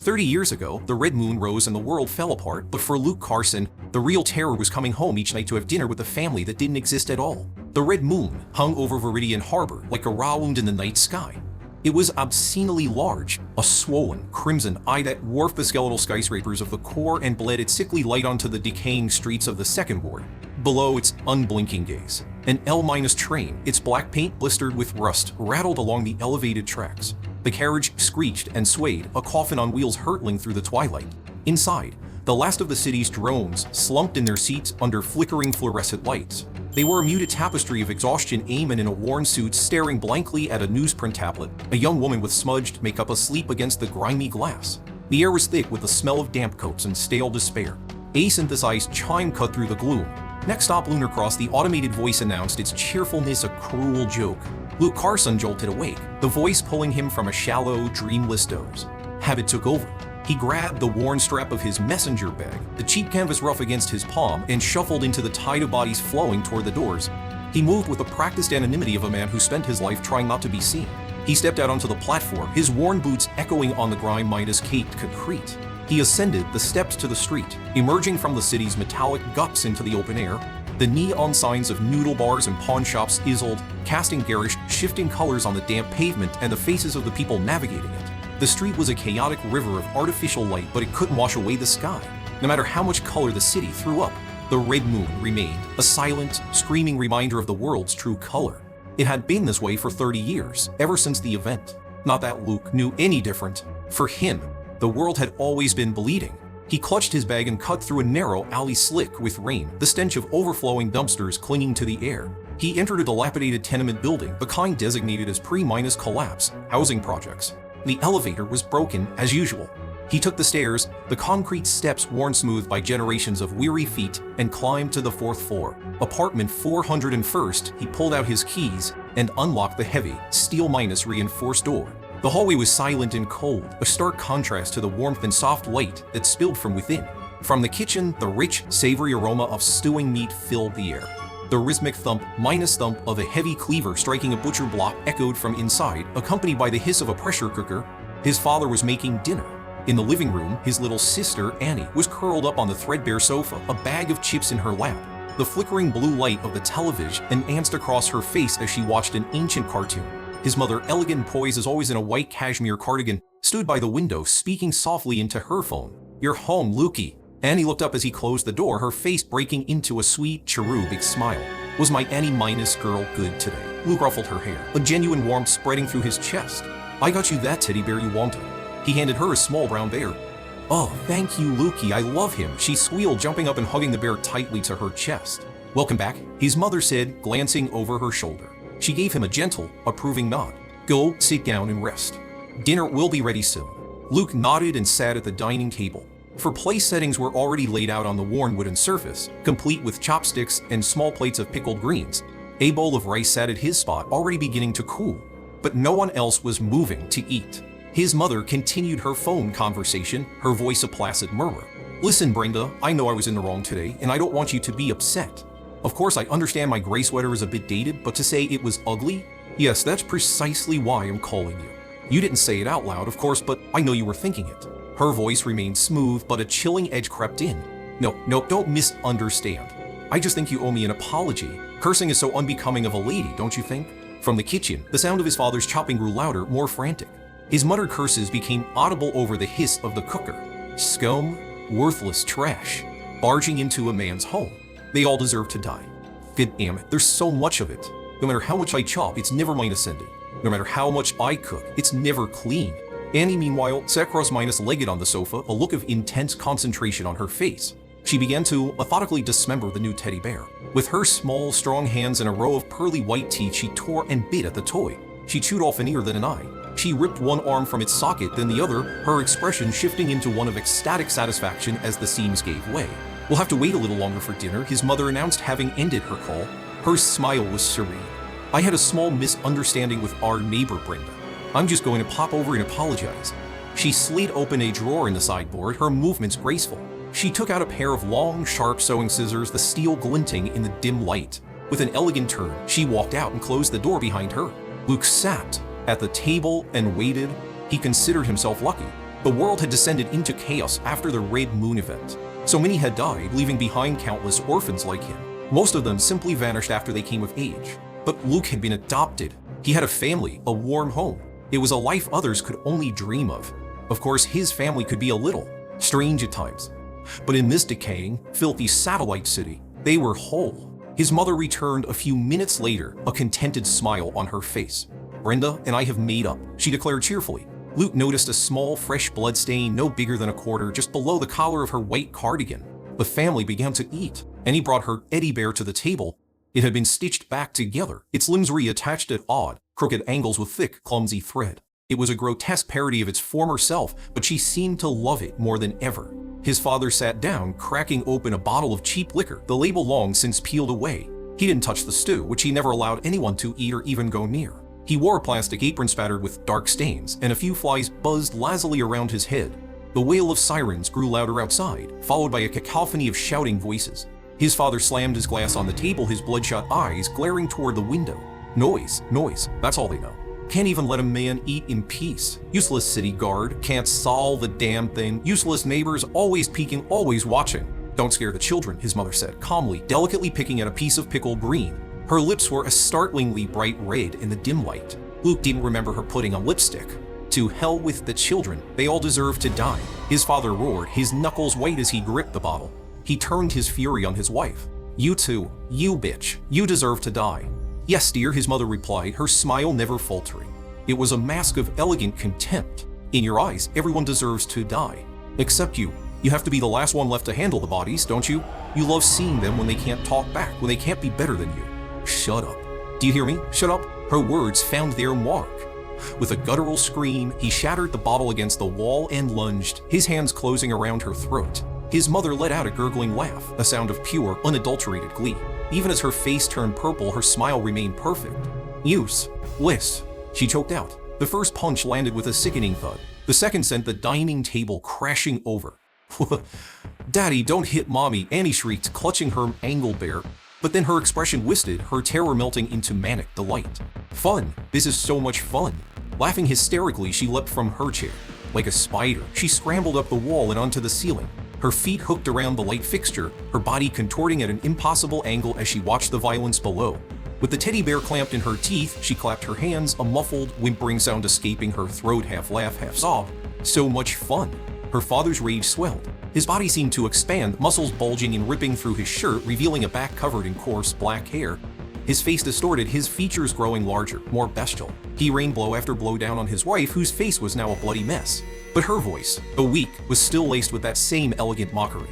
30 years ago, the red moon rose and the world fell apart, but for Luke Carson, the real terror was coming home each night to have dinner with a family that didn't exist at all. The red moon hung over Viridian Harbor like a raw wound in the night sky. It was obscenely large, a swollen, crimson eye that dwarfed the skeletal skyscrapers of the core and bled its sickly light onto the decaying streets of the second ward. Below its unblinking gaze, an L-train, its black paint blistered with rust, rattled along the elevated tracks. The carriage screeched and swayed, a coffin on wheels hurtling through the twilight. Inside, the last of the city's drones slumped in their seats under flickering fluorescent lights. They were a muted tapestry of exhaustion, airmen in a worn suit staring blankly at a newsprint tablet, a young woman with smudged makeup asleep against the grimy glass. The air was thick with the smell of damp coats and stale despair. A synthesized chime cut through the gloom. Next stop, Lunar Cross, the automated voice announced, its cheerfulness a cruel joke. Luke Carson jolted awake, the voice pulling him from a shallow, dreamless doze. Habit took over. He grabbed the worn strap of his messenger bag, the cheap canvas rough against his palm, and shuffled into the tide of bodies flowing toward the doors. He moved with the practiced anonymity of a man who spent his life trying not to be seen. He stepped out onto the platform, his worn boots echoing on the grime-minus-caked concrete. He ascended the steps to the street, emerging from the city's metallic guts into the open air. The neon signs of noodle bars and pawn shops izzled, casting garish, shifting colors on the damp pavement and the faces of the people navigating it. The street was a chaotic river of artificial light, but it couldn't wash away the sky. No matter how much color the city threw up, the red moon remained, a silent, screaming reminder of the world's true color. It had been this way for 30 years, ever since the event. Not that Luke knew any different. For him, the world had always been bleeding. He clutched his bag and cut through a narrow alley slick with rain, the stench of overflowing dumpsters clinging to the air. He entered a dilapidated tenement building, the kind designated as pre-collapse housing projects. The elevator was broken as usual. He took the stairs, the concrete steps worn smooth by generations of weary feet, and climbed to the 4th floor. Apartment 401st, he pulled out his keys and unlocked the heavy, steel-reinforced door. The hallway was silent and cold, a stark contrast to the warmth and soft light that spilled from within. From the kitchen, the rich, savory aroma of stewing meat filled the air. The rhythmic thump of a heavy cleaver striking a butcher block echoed from inside, accompanied by the hiss of a pressure cooker. His father was making dinner. In the living room, his little sister, Annie, was curled up on the threadbare sofa, a bag of chips in her lap. The flickering blue light of the television danced across her face as she watched an ancient cartoon. His mother, elegant and poised as always in a white cashmere cardigan, stood by the window, speaking softly into her phone. "You're home, Lukey." Annie looked up as he closed the door, her face breaking into a sweet, cherubic smile. "Was my Annie-girl good today?" Luke ruffled her hair, a genuine warmth spreading through his chest. "I got you that teddy bear you wanted." He handed her a small brown bear. "Oh, thank you, Lukey, I love him," she squealed, jumping up and hugging the bear tightly to her chest. "Welcome back," his mother said, glancing over her shoulder. She gave him a gentle, approving nod. "Go, sit down and rest. Dinner will be ready soon." Luke nodded and sat at the dining table. For place settings were already laid out on the worn wooden surface, complete with chopsticks and small plates of pickled greens. A bowl of rice sat at his spot, already beginning to cool. But no one else was moving to eat. His mother continued her phone conversation, her voice a placid murmur. "Listen, Brenda, I know I was in the wrong today, and I don't want you to be upset. Of course, I understand my gray sweater is a bit dated, but to say it was ugly? Yes, that's precisely why I'm calling you. You didn't say it out loud, of course, but I know you were thinking it." Her voice remained smooth, but a chilling edge crept in. No, don't misunderstand. I just think you owe me an apology. Cursing is so unbecoming of a lady, don't you think? From the kitchen, the sound of his father's chopping grew louder, more frantic. His muttered curses became audible over the hiss of the cooker. Scum, worthless trash, barging into a man's home. They all deserve to die. Damn it, there's so much of it. No matter how much I chop, it's never ascended. No matter how much I cook, it's never clean. Annie, meanwhile, sat cross-legged on the sofa, a look of intense concentration on her face. She began to methodically dismember the new teddy bear. With her small, strong hands and a row of pearly white teeth, she tore and bit at the toy. She chewed off an ear, then an eye. She ripped one arm from its socket, then the other, her expression shifting into one of ecstatic satisfaction as the seams gave way. "We'll have to wait a little longer for dinner," his mother announced, having ended her call. Her smile was serene. "I had a small misunderstanding with our neighbor, Brenda. I'm just going to pop over and apologize." She slid open a drawer in the sideboard, her movements graceful. She took out a pair of long, sharp sewing scissors, the steel glinting in the dim light. With an elegant turn, she walked out and closed the door behind her. Luke sat at the table and waited. He considered himself lucky. The world had descended into chaos after the Red Moon event. So many had died, leaving behind countless orphans like him. Most of them simply vanished after they came of age. But Luke had been adopted. He had a family, a warm home. It was a life others could only dream of. Of course, his family could be a little strange at times. But in this decaying, filthy satellite city, they were whole. His mother returned a few minutes later, a contented smile on her face. "Brenda and I have made up," she declared cheerfully. Luke noticed a small, fresh blood stain no bigger than a quarter just below the collar of her white cardigan. The family began to eat, and he brought her Eddie Bear to the table. It had been stitched back together, its limbs reattached at odd, crooked angles with thick, clumsy thread. It was a grotesque parody of its former self, but she seemed to love it more than ever. His father sat down, cracking open a bottle of cheap liquor, the label long since peeled away. He didn't touch the stew, which he never allowed anyone to eat or even go near. He wore a plastic apron spattered with dark stains, and a few flies buzzed lazily around his head. The wail of sirens grew louder outside, followed by a cacophony of shouting voices. His father slammed his glass on the table, his bloodshot eyes glaring toward the window. Noise, noise, that's all they know. Can't even let a man eat in peace. Useless city guard, can't solve a damn thing. Useless neighbors, always peeking, always watching. "Don't scare the children," his mother said, calmly, delicately picking at a piece of pickled green. Her lips were a startlingly bright red in the dim light. Luke didn't remember her putting on lipstick. To hell with the children, they all deserve to die. His father roared, his knuckles white as he gripped the bottle. He turned his fury on his wife. "You too, you bitch, you deserve to die." "Yes, dear," his mother replied, her smile never faltering. It was a mask of elegant contempt. "In your eyes, everyone deserves to die. Except you. You have to be the last one left to handle the bodies, don't you? You love seeing them when they can't talk back, when they can't be better than you." "Shut up. Do you hear me? Shut up." Her words found their mark. With a guttural scream, he shattered the bottle against the wall and lunged, his hands closing around her throat. His mother let out a gurgling laugh, a sound of pure, unadulterated glee. Even as her face turned purple, her smile remained perfect. "Useless," she choked out. The first punch landed with a sickening thud. The second sent the dining table crashing over. "Daddy, don't hit Mommy," Annie shrieked, clutching her angle bear. But then her expression twisted, her terror melting into manic delight. "Fun! This is so much fun!" Laughing hysterically, she leapt from her chair. Like a spider, she scrambled up the wall and onto the ceiling. Her feet hooked around the light fixture, her body contorting at an impossible angle as she watched the violence below. With the teddy bear clamped in her teeth, she clapped her hands, a muffled, whimpering sound escaping her throat, half laugh, half sob. So much fun! Her father's rage swelled. His body seemed to expand, muscles bulging and ripping through his shirt, revealing a back covered in coarse black hair. His face distorted, his features growing larger, more bestial. He rained blow after blow down on his wife, whose face was now a bloody mess. But her voice, though weak, was still laced with that same elegant mockery.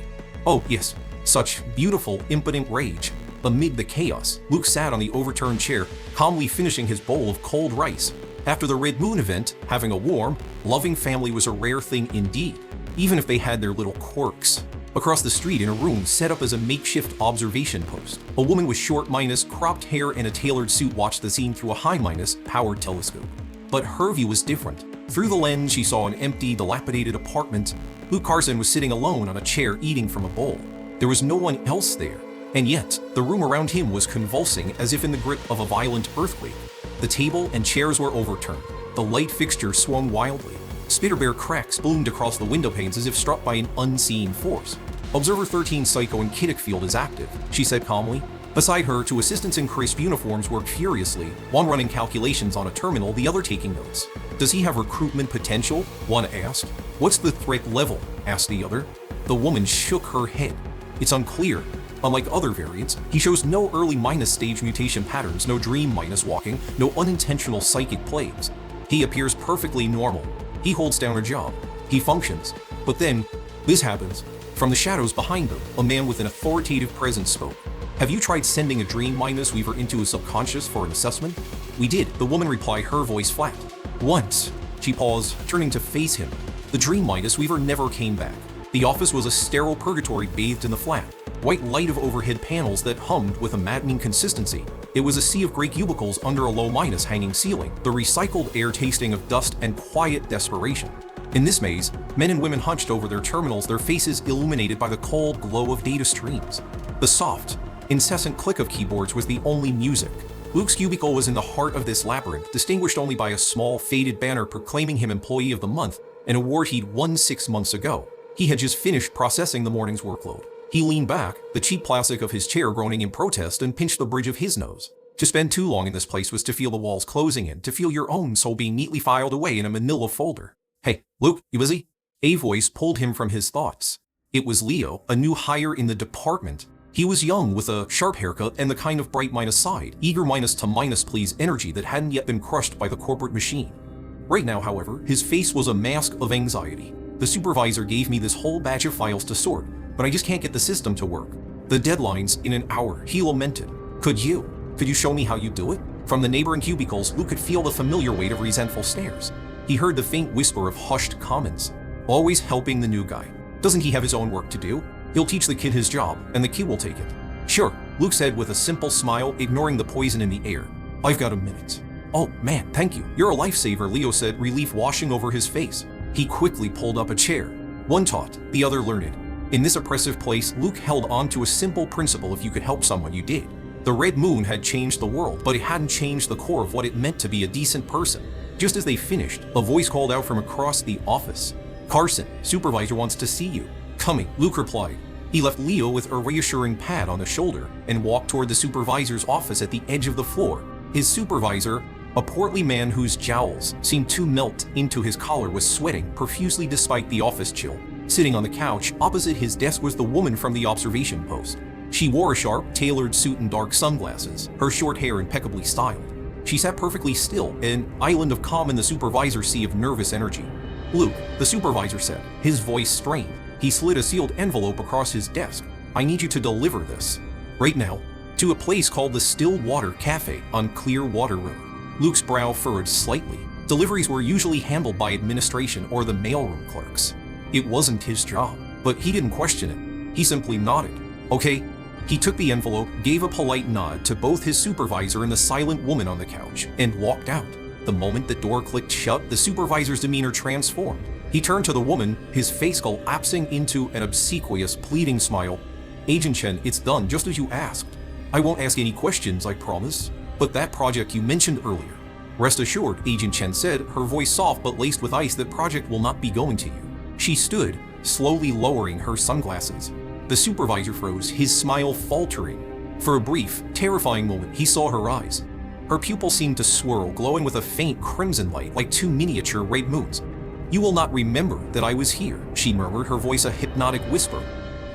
"Oh, yes, such beautiful, impotent rage." Amid the chaos, Luke sat on the overturned chair, calmly finishing his bowl of cold rice. After the Red Moon event, having a warm, loving family was a rare thing indeed, even if they had their little quirks. Across the street, in a room set up as a makeshift observation post, a woman with short minus, cropped hair and a tailored suit watched the scene through a high minus, powered telescope. But her view was different. Through the lens, she saw an empty, dilapidated apartment. Luke Carson was sitting alone on a chair eating from a bowl. There was no one else there, and yet the room around him was convulsing as if in the grip of a violent earthquake. The table and chairs were overturned. The light fixture swung wildly. Spitterbear cracks bloomed across the window panes as if struck by an unseen force. "Observer 13 Psycho in Kiddick Field is active," she said calmly. Beside her, two assistants in crisp uniforms worked furiously, one running calculations on a terminal, the other taking notes. "Does he have recruitment potential?" one asked. "What's the threat level?" asked the other. The woman shook her head. "It's unclear. Unlike other variants, he shows no early minus stage mutation patterns, no dream minus walking, no unintentional psychic plagues. He appears perfectly normal. He holds down a job. He functions. But then, this happens." From the shadows behind them, a man with an authoritative presence spoke. "Have you tried sending a dream minus weaver into his subconscious for an assessment?" "We did," the woman replied, her voice flat. "Once." She paused, turning to face him. "The dream minus weaver never came back. The office was a sterile purgatory bathed in the flat. White light of overhead panels that hummed with a maddening consistency. It was a sea of gray cubicles under a low minus hanging ceiling, the recycled air tasting of dust and quiet desperation. In this maze, men and women hunched over their terminals, their faces illuminated by the cold glow of data streams. The soft, incessant click of keyboards was the only music. Luke's cubicle was in the heart of this labyrinth, distinguished only by a small, faded banner proclaiming him Employee of the Month, an award he'd won 6 months ago. He had just finished processing the morning's workload. He leaned back, the cheap plastic of his chair groaning in protest, and pinched the bridge of his nose. To spend too long in this place was to feel the walls closing in, to feel your own soul being neatly filed away in a manila folder. "Hey, Luke, you busy?" A voice pulled him from his thoughts. It was Leo, a new hire in the department. He was young, with a sharp haircut and the kind of bright minus side, eager minus to minus please energy that hadn't yet been crushed by the corporate machine. Right now, however, his face was a mask of anxiety. "The supervisor gave me this whole batch of files to sort, but I just can't get the system to work. The deadline's in an hour," he lamented. Could you show me how you do it?" From the neighboring cubicles, Luke could feel the familiar weight of resentful stares. He heard the faint whisper of hushed comments. "Always helping the new guy. Doesn't he have his own work to do? He'll teach the kid his job, and the kid will take it." "Sure," Luke said with a simple smile, ignoring the poison in the air. "I've got a minute." "Oh man, thank you. You're a lifesaver," Leo said, relief washing over his face. He quickly pulled up a chair. One taught, the other learned. In this oppressive place, Luke held on to a simple principle: if you could help someone, you did. The red moon had changed the world, but it hadn't changed the core of what it meant to be a decent person. Just as they finished, a voice called out from across the office. "Carson, supervisor wants to see you." "Coming," Luke replied. He left Leo with a reassuring pat on the shoulder and walked toward the supervisor's office at the edge of the floor. His supervisor, a portly man whose jowls seemed to melt into his collar, was sweating profusely despite the office chill. Sitting on the couch opposite his desk was the woman from the observation post. She wore a sharp, tailored suit and dark sunglasses, her short hair impeccably styled. She sat perfectly still, an island of calm in the supervisor's sea of nervous energy. "Luke," the supervisor said, his voice strained. He slid a sealed envelope across his desk. "I need you to deliver this, right now, to a place called the Still Water Cafe on Clearwater Road." Luke's brow furrowed slightly. Deliveries were usually handled by administration or the mailroom clerks. It wasn't his job, but he didn't question it. He simply nodded. "Okay." He took the envelope, gave a polite nod to both his supervisor and the silent woman on the couch, and walked out. The moment the door clicked shut, the supervisor's demeanor transformed. He turned to the woman, his face collapsing into an obsequious, pleading smile. "Agent Chen, it's done just as you asked. I won't ask any questions, I promise. But that project you mentioned earlier." "Rest assured," Agent Chen said, her voice soft but laced with ice, "that project will not be going to you." She stood, slowly lowering her sunglasses. The supervisor froze, his smile faltering. For a brief, terrifying moment, he saw her eyes. Her pupils seemed to swirl, glowing with a faint crimson light, like two miniature red moons. "You will not remember that I was here," she murmured, her voice a hypnotic whisper.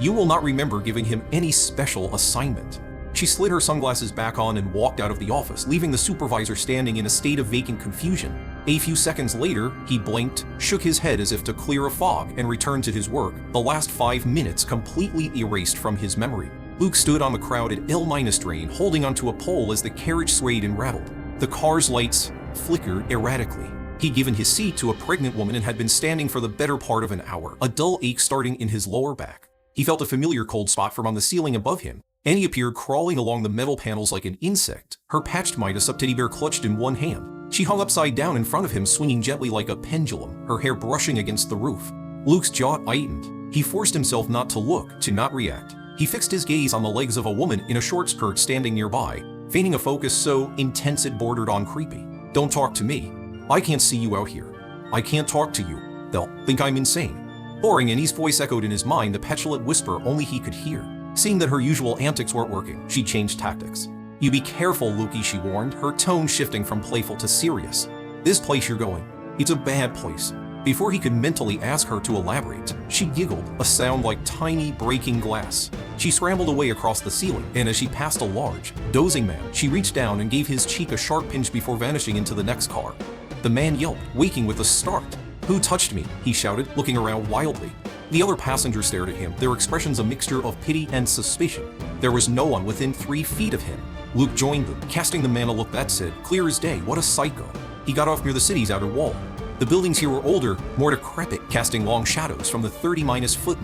"You will not remember giving him any special assignment." She slid her sunglasses back on and walked out of the office, leaving the supervisor standing in a state of vacant confusion. A few seconds later, he blinked, shook his head as if to clear a fog, and returned to his work, the last 5 minutes completely erased from his memory. Luke stood on the crowded L- drain, holding onto a pole as the carriage swayed and rattled. The car's lights flickered erratically. He'd given his seat to a pregnant woman and had been standing for the better part of an hour, a dull ache starting in his lower back. He felt a familiar cold spot from on the ceiling above him. Annie appeared crawling along the metal panels like an insect, her patched Midas-up teddy bear clutched in one hand. She hung upside down in front of him, swinging gently like a pendulum, her hair brushing against the roof. Luke's jaw tightened. He forced himself not to look, to not react. He fixed his gaze on the legs of a woman in a short skirt standing nearby, feigning a focus so intense it bordered on creepy. "Don't talk to me. I can't see you out here. I can't talk to you. They'll think I'm insane." Boring, Annie's voice echoed in his mind, the petulant whisper only he could hear. Seeing that her usual antics weren't working, she changed tactics. "You be careful, Lukey," she warned, her tone shifting from playful to serious. "This place you're going, it's a bad place." Before he could mentally ask her to elaborate, she giggled, a sound like tiny breaking glass. She scrambled away across the ceiling, and as she passed a large, dozing man, she reached down and gave his cheek a sharp pinch before vanishing into the next car. The man yelped, waking with a start. "Who touched me?" he shouted, looking around wildly. The other passengers stared at him, their expressions a mixture of pity and suspicion. There was no one within 3 feet of him. Luke joined them, casting the man a look that said, "Clear as day, what a psycho." He got off near the city's outer wall. The buildings here were older, more decrepit, casting long shadows from the 30-foot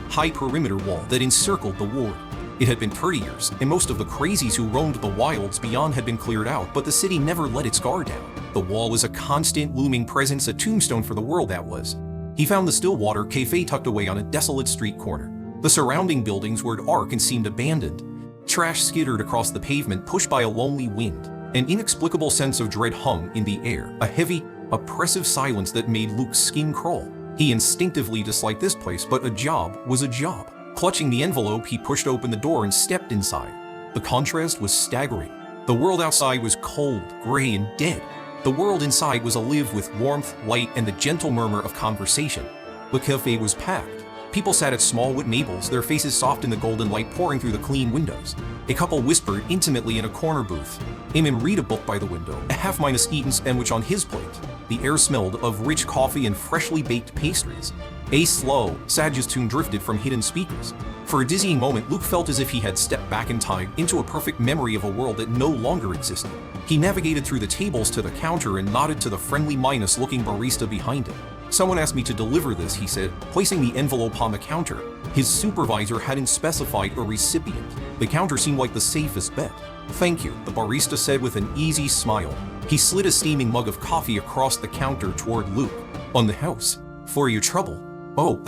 high perimeter wall that encircled the ward. It had been 30 years, and most of the crazies who roamed the wilds beyond had been cleared out, but the city never let its guard down. The wall was a constant looming presence, a tombstone for the world that was. He found the Stillwater Cafe tucked away on a desolate street corner. The surrounding buildings were dark and seemed abandoned. Trash skittered across the pavement, pushed by a lonely wind. An inexplicable sense of dread hung in the air, a heavy, oppressive silence that made Luke's skin crawl. He instinctively disliked this place, but a job was a job. Clutching the envelope, he pushed open the door and stepped inside. The contrast was staggering. The world outside was cold, gray, and dead. The world inside was alive with warmth, light, and the gentle murmur of conversation. The cafe was packed. People sat at small wood tables, their faces soft in the golden light pouring through the clean windows. A couple whispered intimately in a corner booth. Eamon read a book by the window, a half-eaten sandwich on his plate. The air smelled of rich coffee and freshly baked pastries. A slow, Sage's tune drifted from hidden speakers. For a dizzying moment, Luke felt as if he had stepped back in time into a perfect memory of a world that no longer existed. He navigated through the tables to the counter and nodded to the friendly Minus-looking barista behind him. "Someone asked me to deliver this," he said, placing the envelope on the counter. His supervisor hadn't specified a recipient. The counter seemed like the safest bet. "Thank you," the barista said with an easy smile. He slid a steaming mug of coffee across the counter toward Luke. "On the house. For your trouble." "Oh,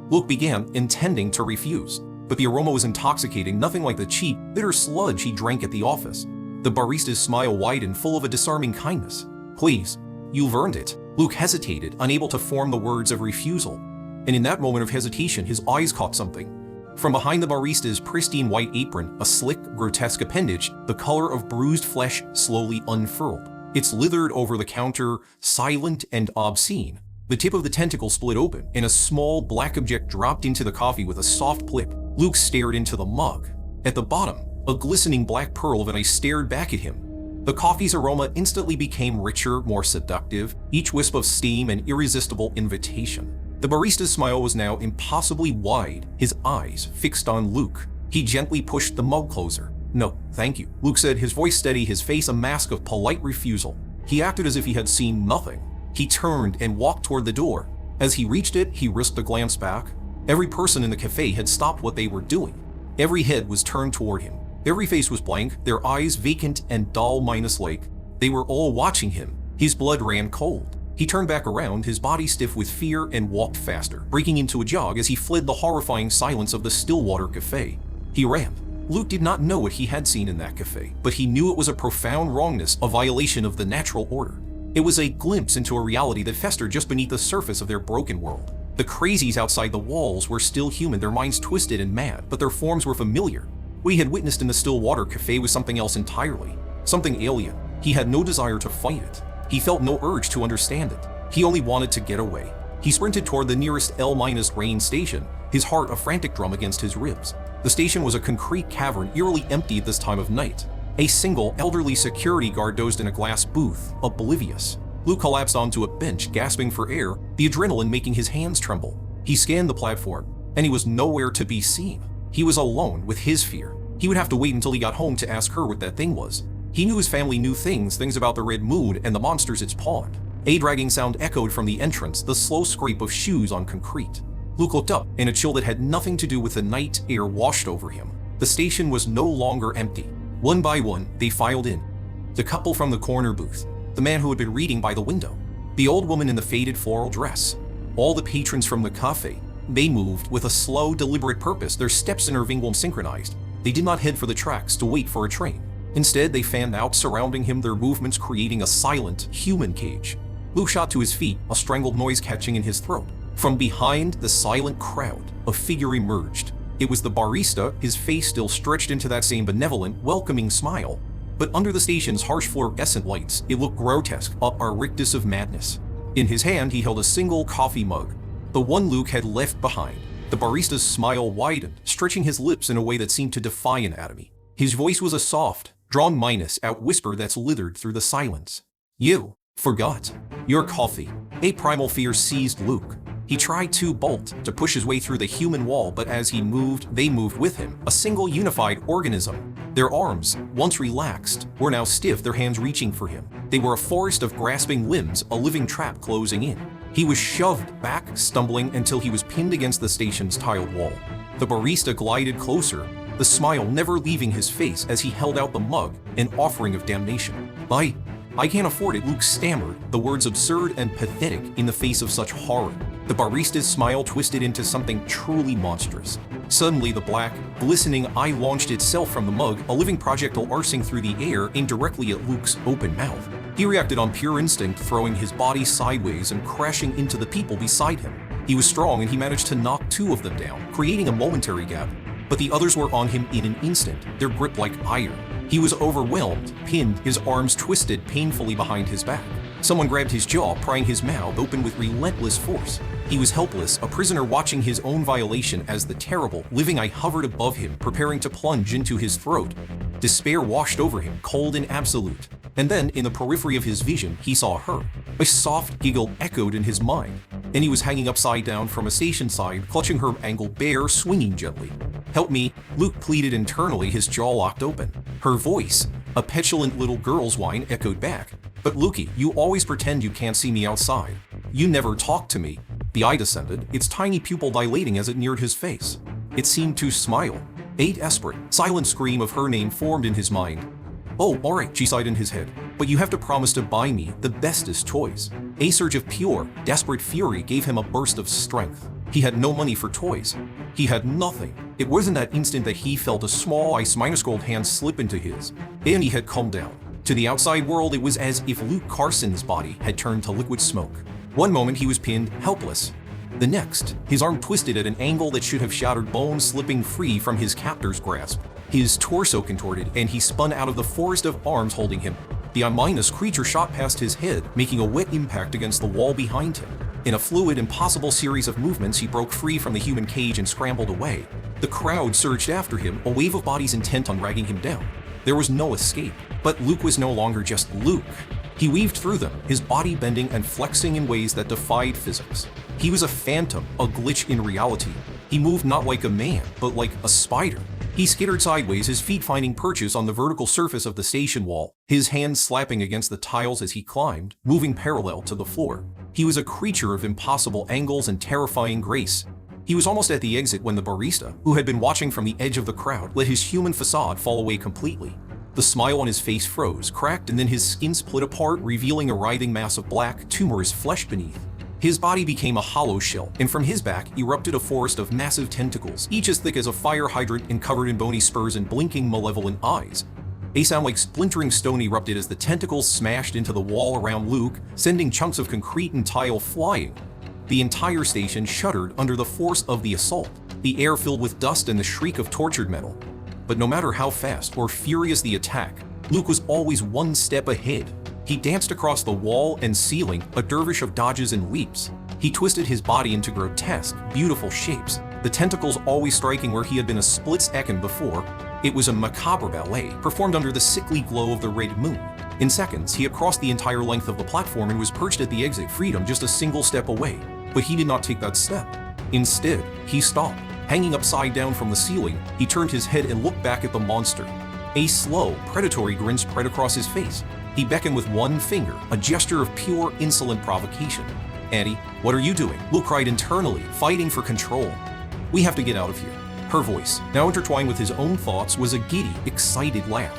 Luke began, intending to refuse. But the aroma was intoxicating, nothing like the cheap, bitter sludge he drank at the office. The barista's smile widened, full of a disarming kindness. "Please, you've earned it." Luke hesitated, unable to form the words of refusal. And in that moment of hesitation, his eyes caught something. From behind the barista's pristine white apron, a slick, grotesque appendage, the color of bruised flesh, slowly unfurled. It slithered over the counter, silent and obscene. The tip of the tentacle split open, and a small, black object dropped into the coffee with a soft plip. Luke stared into the mug. At the bottom, a glistening black pearl of an ice stared back at him. The coffee's aroma instantly became richer, more seductive, each wisp of steam an irresistible invitation. The barista's smile was now impossibly wide, his eyes fixed on Luke. He gently pushed the mug closer. "No, thank you," Luke said, his voice steady, his face a mask of polite refusal. He acted as if he had seen nothing. He turned and walked toward the door. As he reached it, he risked a glance back. Every person in the cafe had stopped what they were doing. Every head was turned toward him. Every face was blank, their eyes vacant and dull Minus-like. They were all watching him. His blood ran cold. He turned back around, his body stiff with fear, and walked faster, breaking into a jog as he fled the horrifying silence of the Stillwater Cafe. He ran. Luke did not know what he had seen in that cafe, but he knew it was a profound wrongness, a violation of the natural order. It was a glimpse into a reality that festered just beneath the surface of their broken world. The crazies outside the walls were still human, their minds twisted and mad, but their forms were familiar. What he had witnessed in the Stillwater Cafe was something else entirely, something alien. He had no desire to fight it. He felt no urge to understand it. He only wanted to get away. He sprinted toward the nearest L-rain station, his heart a frantic drum against his ribs. The station was a concrete cavern, eerily empty at this time of night. A single, elderly security guard dozed in a glass booth, oblivious. Luke collapsed onto a bench, gasping for air, the adrenaline making his hands tremble. He scanned the platform, and he was nowhere to be seen. He was alone with his fear. He would have to wait until he got home to ask her what that thing was. He knew his family knew things about the Red Moon and the monsters it spawned. A dragging sound echoed from the entrance, the slow scrape of shoes on concrete. Luke looked up, and a chill that had nothing to do with the night air washed over him. The station was no longer empty. One by one, they filed in. The couple from the corner booth, the man who had been reading by the window, the old woman in the faded floral dress, all the patrons from the cafe. They moved with a slow, deliberate purpose, their steps intermingled synchronized. They did not head for the tracks to wait for a train. Instead, they fanned out, surrounding him, their movements creating a silent, human cage. Luke shot to his feet, a strangled noise catching in his throat. From behind the silent crowd, a figure emerged. It was the barista, his face still stretched into that same benevolent, welcoming smile. But under the station's harsh fluorescent lights, it looked grotesque, a rictus of madness. In his hand, he held a single coffee mug, the one Luke had left behind. The barista's smile widened, stretching his lips in a way that seemed to defy anatomy. His voice was a soft, drawn out whisper that slithered through the silence. "You forgot your coffee." A primal fear seized Luke. He tried to bolt, to push his way through the human wall, but as he moved, they moved with him, a single unified organism. Their arms, once relaxed, were now stiff, their hands reaching for him. They were a forest of grasping limbs, a living trap closing in. He was shoved back, stumbling until he was pinned against the station's tiled wall. The barista glided closer, the smile never leaving his face as he held out the mug, an offering of damnation. I can't afford it," Luke stammered, the words absurd and pathetic in the face of such horror. The barista's smile twisted into something truly monstrous. Suddenly, the black, glistening eye launched itself from the mug, a living projectile arcing through the air, aimed directly at Luke's open mouth. He reacted on pure instinct, throwing his body sideways and crashing into the people beside him. He was strong and he managed to knock 2 of them down, creating a momentary gap, but the others were on him in an instant, their grip like iron. He was overwhelmed, pinned, his arms twisted painfully behind his back. Someone grabbed his jaw, prying his mouth open with relentless force. He was helpless, a prisoner watching his own violation as the terrible, living eye hovered above him, preparing to plunge into his throat. Despair washed over him, cold and absolute. And then, in the periphery of his vision, he saw her. A soft giggle echoed in his mind, and he was hanging upside down from a station side, clutching her ankle bare, swinging gently. "Help me," Luke pleaded internally, his jaw locked open. Her voice, a petulant little girl's whine, echoed back. "But Lukey, you always pretend you can't see me outside. You never talk to me." The eye descended, its tiny pupil dilating as it neared his face. It seemed to smile. A desperate, silent scream of her name formed in his mind. "Oh, all right," she sighed in his head, "but you have to promise to buy me the bestest toys." A surge of pure, desperate fury gave him a burst of strength. He had no money for toys. He had nothing. It was in that instant that he felt a small ice-minuscule hand slip into his, and he had calmed down. To the outside world, it was as if Luke Carson's body had turned to liquid smoke. One moment he was pinned, helpless. The next, his arm twisted at an angle that should have shattered bones, slipping free from his captor's grasp. His torso contorted, and he spun out of the forest of arms holding him. The ominous creature shot past his head, making a wet impact against the wall behind him. In a fluid, impossible series of movements, he broke free from the human cage and scrambled away. The crowd surged after him, a wave of bodies intent on dragging him down. There was no escape, but Luke was no longer just Luke. He weaved through them, his body bending and flexing in ways that defied physics. He was a phantom, a glitch in reality. He moved not like a man, but like a spider. He skittered sideways, his feet finding purchase on the vertical surface of the station wall, his hands slapping against the tiles as he climbed, moving parallel to the floor. He was a creature of impossible angles and terrifying grace. He was almost at the exit when the barista, who had been watching from the edge of the crowd, let his human facade fall away completely. The smile on his face froze, cracked, and then his skin split apart, revealing a writhing mass of black, tumorous flesh beneath. His body became a hollow shell, and from his back erupted a forest of massive tentacles, each as thick as a fire hydrant and covered in bony spurs and blinking malevolent eyes. A sound like splintering stone erupted as the tentacles smashed into the wall around Luke, sending chunks of concrete and tile flying. The entire station shuddered under the force of the assault, the air filled with dust and the shriek of tortured metal. But no matter how fast or furious the attack, Luke was always one step ahead. He danced across the wall and ceiling, a dervish of dodges and leaps. He twisted his body into grotesque, beautiful shapes, the tentacles always striking where he had been a split second before. It was a macabre ballet, performed under the sickly glow of the red moon. In seconds, he had crossed the entire length of the platform and was perched at the exit, freedom just a single step away. But he did not take that step. Instead, he stopped. Hanging upside down from the ceiling, he turned his head and looked back at the monster. A slow, predatory grin spread across his face. He beckoned with one finger, a gesture of pure, insolent provocation. "Annie, what are you doing?" Luke cried internally, fighting for control. "We have to get out of here." Her voice, now intertwined with his own thoughts, was a giddy, excited laugh.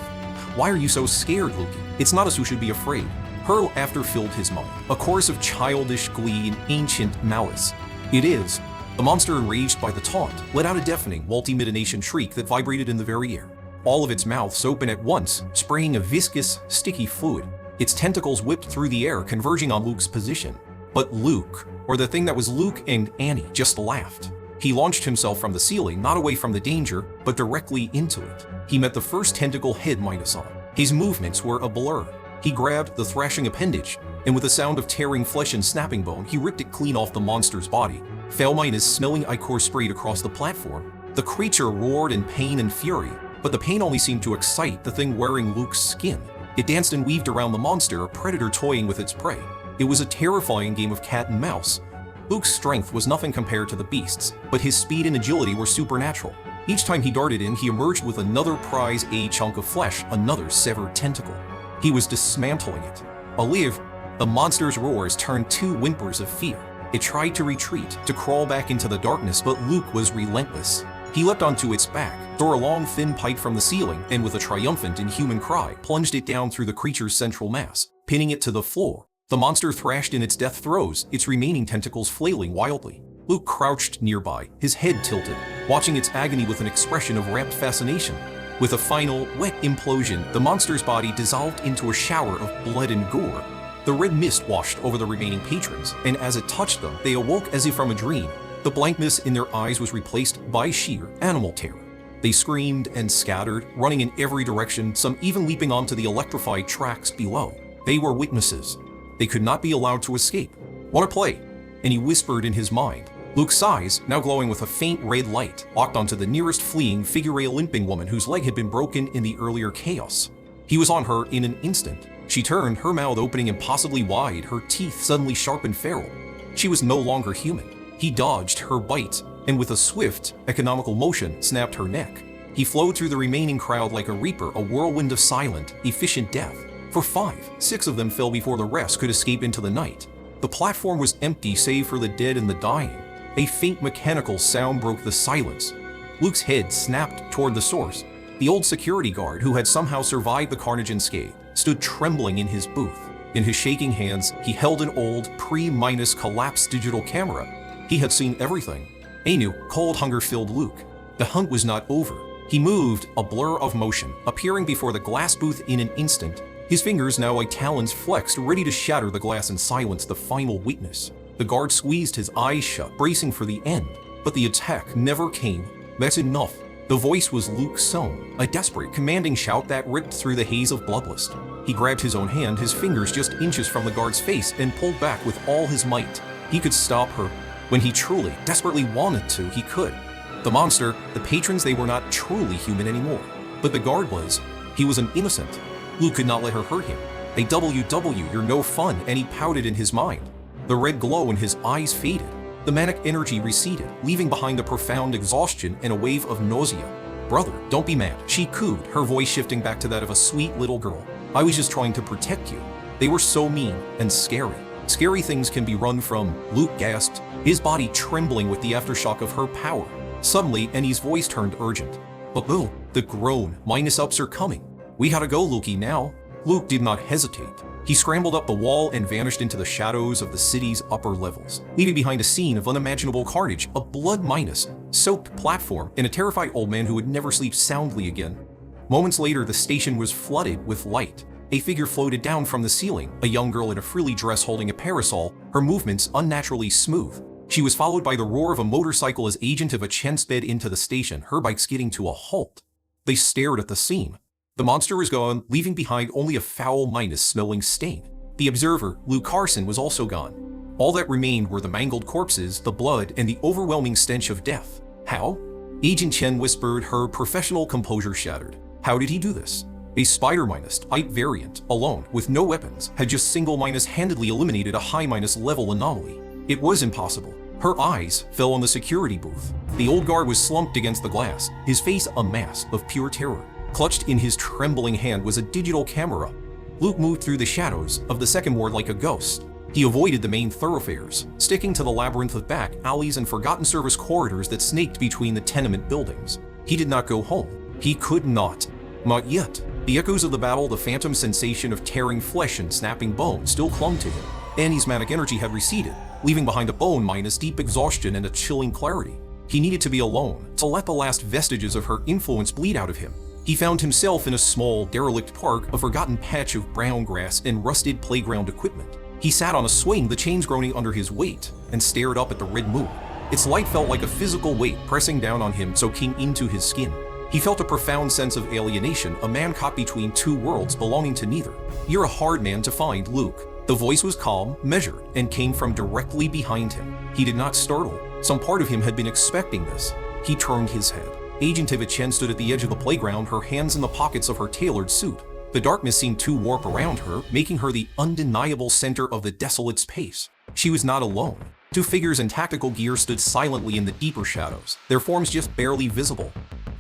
"Why are you so scared, Lukey? It's not us who should be afraid." Her laughter filled his mind, a chorus of childish glee and ancient malice. "It is." The monster, enraged by the taunt, let out a deafening, multi-midination shriek that vibrated in the very air. All of its mouths open at once, spraying a viscous, sticky fluid. Its tentacles whipped through the air, converging on Luke's position. But Luke, or the thing that was Luke and Annie, just laughed. He launched himself from the ceiling, not away from the danger, but directly into it. He met the first tentacle head minus on. His movements were a blur. He grabbed the thrashing appendage, and with a sound of tearing flesh and snapping bone, he ripped it clean off the monster's body. Foul-minus smelling ichor sprayed across the platform. The creature roared in pain and fury, but the pain only seemed to excite the thing wearing Luke's skin. It danced and weaved around the monster, a predator toying with its prey. It was a terrifying game of cat and mouse. Luke's strength was nothing compared to the beast's, but his speed and agility were supernatural. Each time he darted in, he emerged with another prize, a chunk of flesh, another severed tentacle. He was dismantling it. Alive, the monster's roars turned two whimpers of fear. It tried to retreat, to crawl back into the darkness, but Luke was relentless. He leapt onto its back, tore a long thin pipe from the ceiling, and with a triumphant inhuman cry, plunged it down through the creature's central mass, pinning it to the floor. The monster thrashed in its death throes, its remaining tentacles flailing wildly. Luke crouched nearby, his head tilted, watching its agony with an expression of rapt fascination. With a final, wet implosion, the monster's body dissolved into a shower of blood and gore. The red mist washed over the remaining patrons, and as it touched them, they awoke as if from a dream. The blankness in their eyes was replaced by sheer animal terror. They screamed and scattered, running in every direction, some even leaping onto the electrified tracks below. They were witnesses. They could not be allowed to escape. "Wanna play?" And he whispered in his mind. Luke's eyes, now glowing with a faint red light, locked onto the nearest fleeing, figure-8 limping woman whose leg had been broken in the earlier chaos. He was on her in an instant. She turned, her mouth opening impossibly wide, her teeth suddenly sharp and feral. She was no longer human. He dodged her bite, and with a swift, economical motion, snapped her neck. He flowed through the remaining crowd like a reaper, a whirlwind of silent, efficient death. For 5, 6 of them fell before the rest could escape into the night. The platform was empty save for the dead and the dying. A faint mechanical sound broke the silence. Luke's head snapped toward the source. The old security guard, who had somehow survived the carnage unscathed, stood trembling in his booth. In his shaking hands, he held an old, pre-collapsed digital camera. He had seen everything. A new, cold hunger-filled Luke. The hunt was not over. He moved, a blur of motion, appearing before the glass booth in an instant. His fingers, now like talons flexed, ready to shatter the glass and silence the final witness. The guard squeezed his eyes shut, bracing for the end. But the attack never came. "That's enough." The voice was Luke's own, a desperate, commanding shout that ripped through the haze of bloodlust. He grabbed his own hand, his fingers just inches from the guard's face, and pulled back with all his might. He could stop her. When he truly, desperately wanted to, he could. The monster, the patrons, they were not truly human anymore. But the guard was. He was an innocent. Luke could not let her hurt him. A WW, you're no fun, and he pouted in his mind. The red glow in his eyes faded. The manic energy receded, leaving behind a profound exhaustion and a wave of nausea. "Brother, don't be mad," she cooed, her voice shifting back to that of a sweet little girl. "I was just trying to protect you. They were so mean and scary. Scary things can be run from," Luke gasped, his body trembling with the aftershock of her power. Suddenly, Annie's voice turned urgent. "But Lil," the groan, "minus-ups are coming. We gotta go, Lukey, now." Luke did not hesitate. He scrambled up the wall and vanished into the shadows of the city's upper levels, leaving behind a scene of unimaginable carnage, a blood-minus, soaked platform, and a terrified old man who would never sleep soundly again. Moments later, the station was flooded with light. A figure floated down from the ceiling, a young girl in a frilly dress holding a parasol, her movements unnaturally smooth. She was followed by the roar of a motorcycle as Agent of a Chen sped into the station, her bike skidding to a halt. They stared at the scene. The monster was gone, leaving behind only a foul, smelling stain. The observer, Luke Carson, was also gone. All that remained were the mangled corpses, the blood, and the overwhelming stench of death. How? Agent Chen whispered, her professional composure shattered. How did he do this? A spider-type variant, alone, with no weapons, had just single-handedly eliminated a high-level anomaly. It was impossible. Her eyes fell on the security booth. The old guard was slumped against the glass, his face a mask of pure terror. Clutched in his trembling hand was a digital camera. Luke moved through the shadows of the second ward like a ghost. He avoided the main thoroughfares, sticking to the labyrinth of back alleys and forgotten service corridors that snaked between the tenement buildings. He did not go home. He could not. Not yet. The echoes of the battle, the phantom sensation of tearing flesh and snapping bone still clung to him. Annie's manic energy had receded, leaving behind a bone-minus deep exhaustion and a chilling clarity. He needed to be alone, to let the last vestiges of her influence bleed out of him. He found himself in a small, derelict park, a forgotten patch of brown grass and rusted playground equipment. He sat on a swing, the chains groaning under his weight, and stared up at the red moon. Its light felt like a physical weight pressing down on him, soaking into his skin. He felt a profound sense of alienation, a man caught between two worlds belonging to neither. "You're a hard man to find, Luke." The voice was calm, measured, and came from directly behind him. He did not startle. Some part of him had been expecting this. He turned his head. Agent Tivit Chen stood at the edge of the playground, her hands in the pockets of her tailored suit. The darkness seemed to warp around her, making her the undeniable center of the desolate space. She was not alone. 2 figures in tactical gear stood silently in the deeper shadows, their forms just barely visible.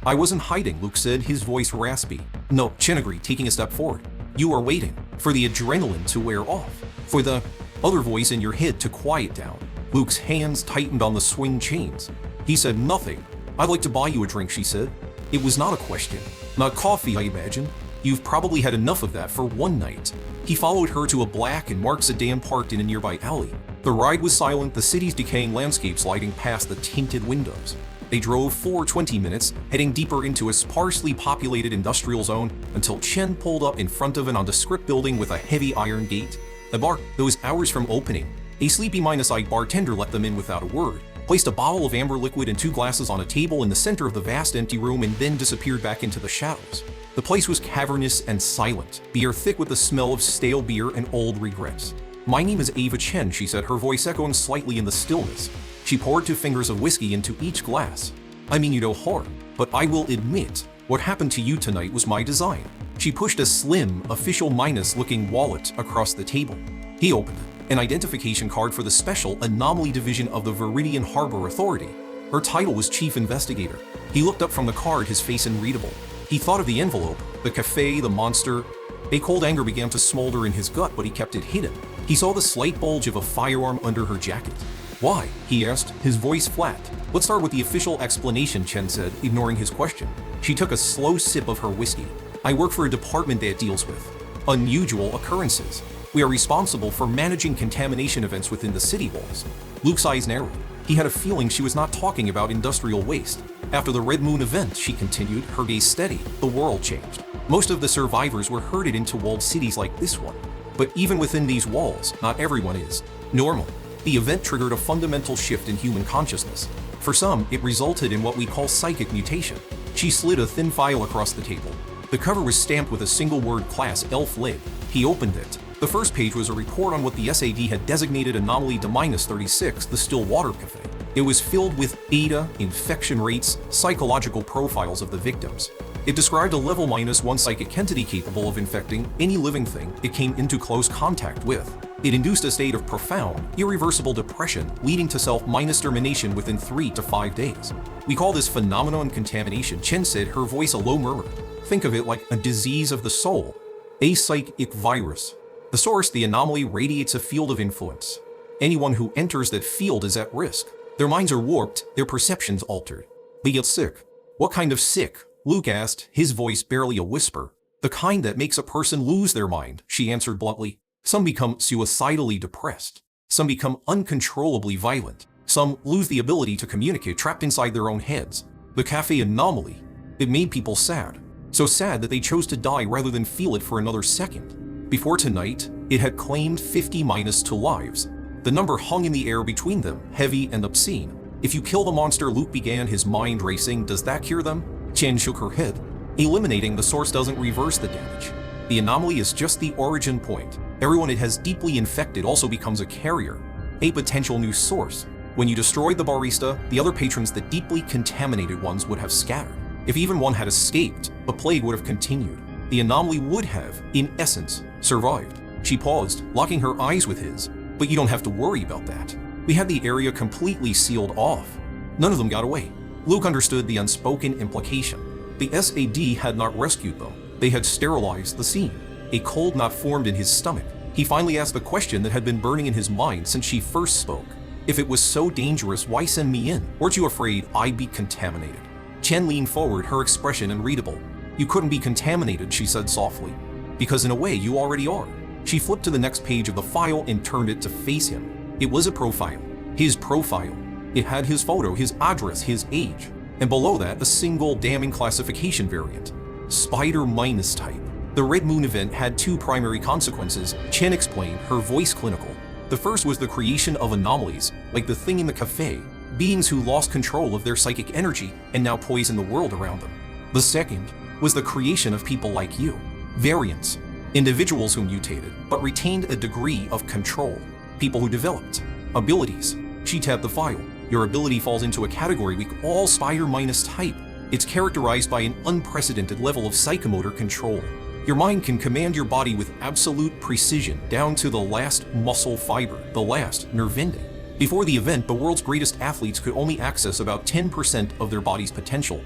"I wasn't hiding," Luke said, his voice raspy. "No," Chen agreed, taking a step forward. "You are waiting for the adrenaline to wear off, for the other voice in your head to quiet down." Luke's hands tightened on the swing chains. He said nothing. "I'd like to buy you a drink," she said. It was not a question. "Not coffee, I imagine. You've probably had enough of that for one night." He followed her to a black and marked sedan parked in a nearby alley. The ride was silent, the city's decaying landscape sliding past the tinted windows. They drove for 20 minutes, heading deeper into a sparsely populated industrial zone until Chen pulled up in front of an nondescript building with a heavy iron gate. A bar that was hours from opening. A sleepy minus-eyed bartender let them in without a word, placed a bottle of amber liquid and 2 glasses on a table in the center of the vast empty room, and then disappeared back into the shadows. The place was cavernous and silent, the air thick with the smell of stale beer and old regrets. "My name is Ava Chen," she said, her voice echoing slightly in the stillness. She poured 2 fingers of whiskey into each glass. "I mean you no harm, but I will admit, what happened to you tonight was my design." She pushed a slim, official Minus-looking wallet across the table. He opened it. An identification card for the Special Anomaly Division of the Viridian Harbor Authority. Her title was Chief Investigator. He looked up from the card, his face unreadable. He thought of the envelope, the cafe, the monster. A cold anger began to smolder in his gut, but he kept it hidden. He saw the slight bulge of a firearm under her jacket. "Why?" he asked, his voice flat. "Let's start with the official explanation," Chen said, ignoring his question. She took a slow sip of her whiskey. "I work for a department that deals with unusual occurrences. We are responsible for managing contamination events within the city walls." Luke's eyes narrowed. He had a feeling she was not talking about industrial waste. "After the Red Moon event," she continued, her gaze steady, "the world changed. Most of the survivors were herded into walled cities like this one. But even within these walls, not everyone is normal. The event triggered a fundamental shift in human consciousness. For some, it resulted in what we call psychic mutation." She slid a thin file across the table. The cover was stamped with a single word, Class Elf Lid. He opened it. The first page was a report on what the SAD had designated Anomaly D-36, the Stillwater Cafe. It was filled with data, infection rates, psychological profiles of the victims. It described a level -1 psychic entity capable of infecting any living thing it came into close contact with. It induced a state of profound, irreversible depression, leading to self-termination within 3 to 5 days. "We call this phenomenon contamination," Chen said, her voice a low murmur. "Think of it like a disease of the soul, a psychic virus. The source, the anomaly, radiates a field of influence. Anyone who enters that field is at risk. Their minds are warped, their perceptions altered. They get sick." "What kind of sick?" Luke asked, his voice barely a whisper. "The kind that makes a person lose their mind," she answered bluntly. "Some become suicidally depressed. Some become uncontrollably violent. Some lose the ability to communicate, trapped inside their own heads. The cafe anomaly, it made people sad. So sad that they chose to die rather than feel it for another second. Before tonight, it had claimed 50-2 lives. The number hung in the air between them, heavy and obscene. If you kill the monster," Luke began, his mind racing, "does that cure them?" Chen shook her head. "Eliminating the source doesn't reverse the damage. The anomaly is just the origin point. Everyone it has deeply infected also becomes a carrier, a potential new source. When you destroyed the barista, the other patrons, the deeply contaminated ones, would have scattered. If even one had escaped, the plague would have continued. The anomaly would have, in essence, survived." She paused, locking her eyes with his. "But you don't have to worry about that. We had the area completely sealed off. None of them got away." Luke understood the unspoken implication. The SAD had not rescued them. They had sterilized the scene. A cold knot formed in his stomach. He finally asked the question that had been burning in his mind since she first spoke. "If it was so dangerous, why send me in? Weren't you afraid I'd be contaminated?" Chen leaned forward, her expression unreadable. "You couldn't be contaminated," she said softly. "Because in a way, you already are." She flipped to the next page of the file and turned it to face him. It was a profile. His profile. It had his photo, his address, his age. And below that, a single damning classification variant. Spider minus type. The Red Moon event had 2 primary consequences, Chen explained, her voice clinical. The first was the creation of anomalies, like the thing in the cafe, beings who lost control of their psychic energy and now poison the world around them. The second was the creation of people like you. Variants. Individuals who mutated, but retained a degree of control. People who developed abilities. She tapped the file. Your ability falls into a category we call spider minus type. It's characterized by an unprecedented level of psychomotor control. Your mind can command your body with absolute precision down to the last muscle fiber, the last nerve ending. Before the event, the world's greatest athletes could only access about 10% of their body's potential.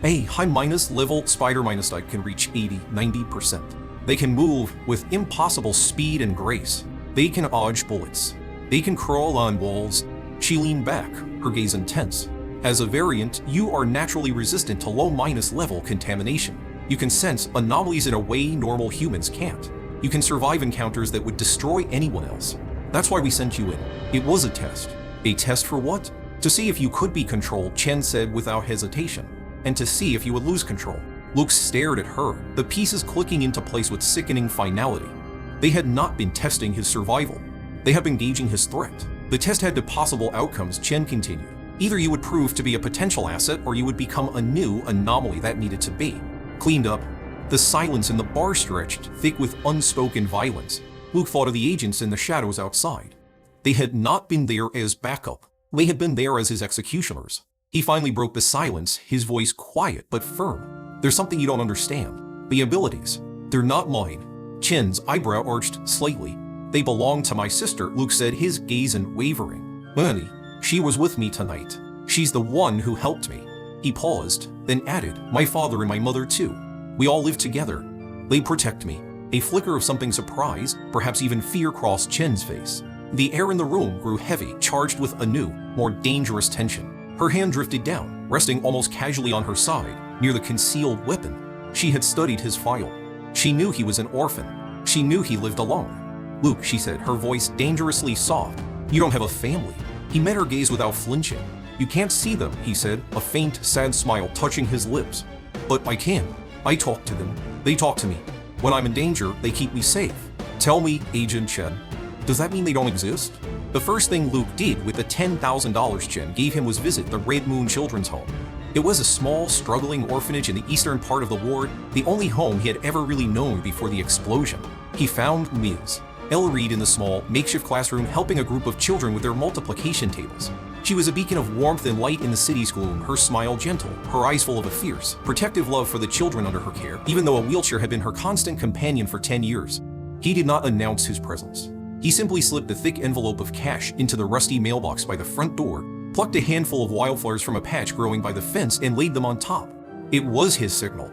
A high minus level spider minus type can reach 80–90%. They can move with impossible speed and grace. They can dodge bullets. They can crawl on walls. She leaned back, her gaze intense. As a variant, you are naturally resistant to low minus level contamination. You can sense anomalies in a way normal humans can't. You can survive encounters that would destroy anyone else. That's why we sent you in. It was a test. A test for what? To see if you could be controlled, Chen said without hesitation. And to see if you would lose control. Luke stared at her, the pieces clicking into place with sickening finality. They had not been testing his survival. They had been gauging his threat. The test had two possible outcomes, Chen continued. Either you would prove to be a potential asset, or you would become a new anomaly that needed to be cleaned up. The silence in the bar stretched, thick with unspoken violence. Luke thought of the agents in the shadows outside. They had not been there as backup. They had been there as his executioners. He finally broke the silence, his voice quiet but firm. There's something you don't understand. The abilities. They're not mine. Chen's eyebrow arched slightly. They belong to my sister, Luke said, his gaze unwavering. Honey, she was with me tonight. She's the one who helped me. He paused, then added, my father and my mother too. We all live together. They protect me. A flicker of something surprise, perhaps even fear, crossed Chen's face. The air in the room grew heavy, charged with a new, more dangerous tension. Her hand drifted down, resting almost casually on her side, near the concealed weapon. She had studied his file. She knew he was an orphan. She knew he lived alone. Luke, she said, her voice dangerously soft. You don't have a family. He met her gaze without flinching. You can't see them, he said, a faint, sad smile touching his lips. But I can. I talk to them. They talk to me. When I'm in danger, they keep me safe. Tell me, Agent Chen, does that mean they don't exist? The first thing Luke did with the $10,000 Chen gave him was visit the Red Moon Children's Home. It was a small, struggling orphanage in the eastern part of the ward, the only home he had ever really known before the explosion. He found Ms. Elle Reed in the small, makeshift classroom helping a group of children with their multiplication tables. She was a beacon of warmth and light in the city's gloom, her smile gentle, her eyes full of a fierce, protective love for the children under her care, even though a wheelchair had been her constant companion for 10 years. He did not announce his presence. He simply slipped a thick envelope of cash into the rusty mailbox by the front door, plucked a handful of wildflowers from a patch growing by the fence, and laid them on top. It was his signal.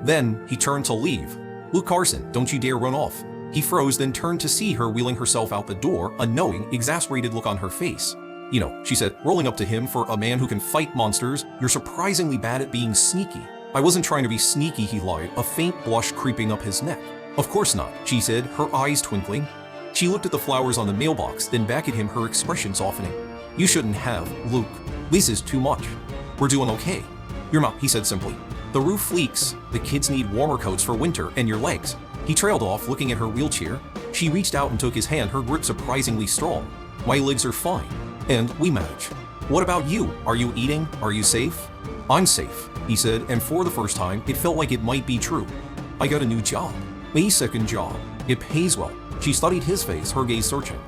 Then he turned to leave. Luke Carson, don't you dare run off. He froze, then turned to see her wheeling herself out the door, a knowing, exasperated look on her face. You know, she said, rolling up to him, for a man who can fight monsters, you're surprisingly bad at being sneaky. I wasn't trying to be sneaky, he lied, a faint blush creeping up his neck. Of course not, she said, her eyes twinkling. She looked at the flowers on the mailbox, then back at him, her expression softening. You shouldn't have, Luke. This is too much. We're doing okay. You're not, he said simply. The roof leaks. The kids need warmer coats for winter, and your legs. He trailed off, looking at her wheelchair. She reached out and took his hand, her grip surprisingly strong. My legs are fine, and we manage. What about you? Are you eating? Are you safe? I'm safe, he said, and for the first time, it felt like it might be true. I got a new job. A second job. It pays well. She studied his face, her gaze searching.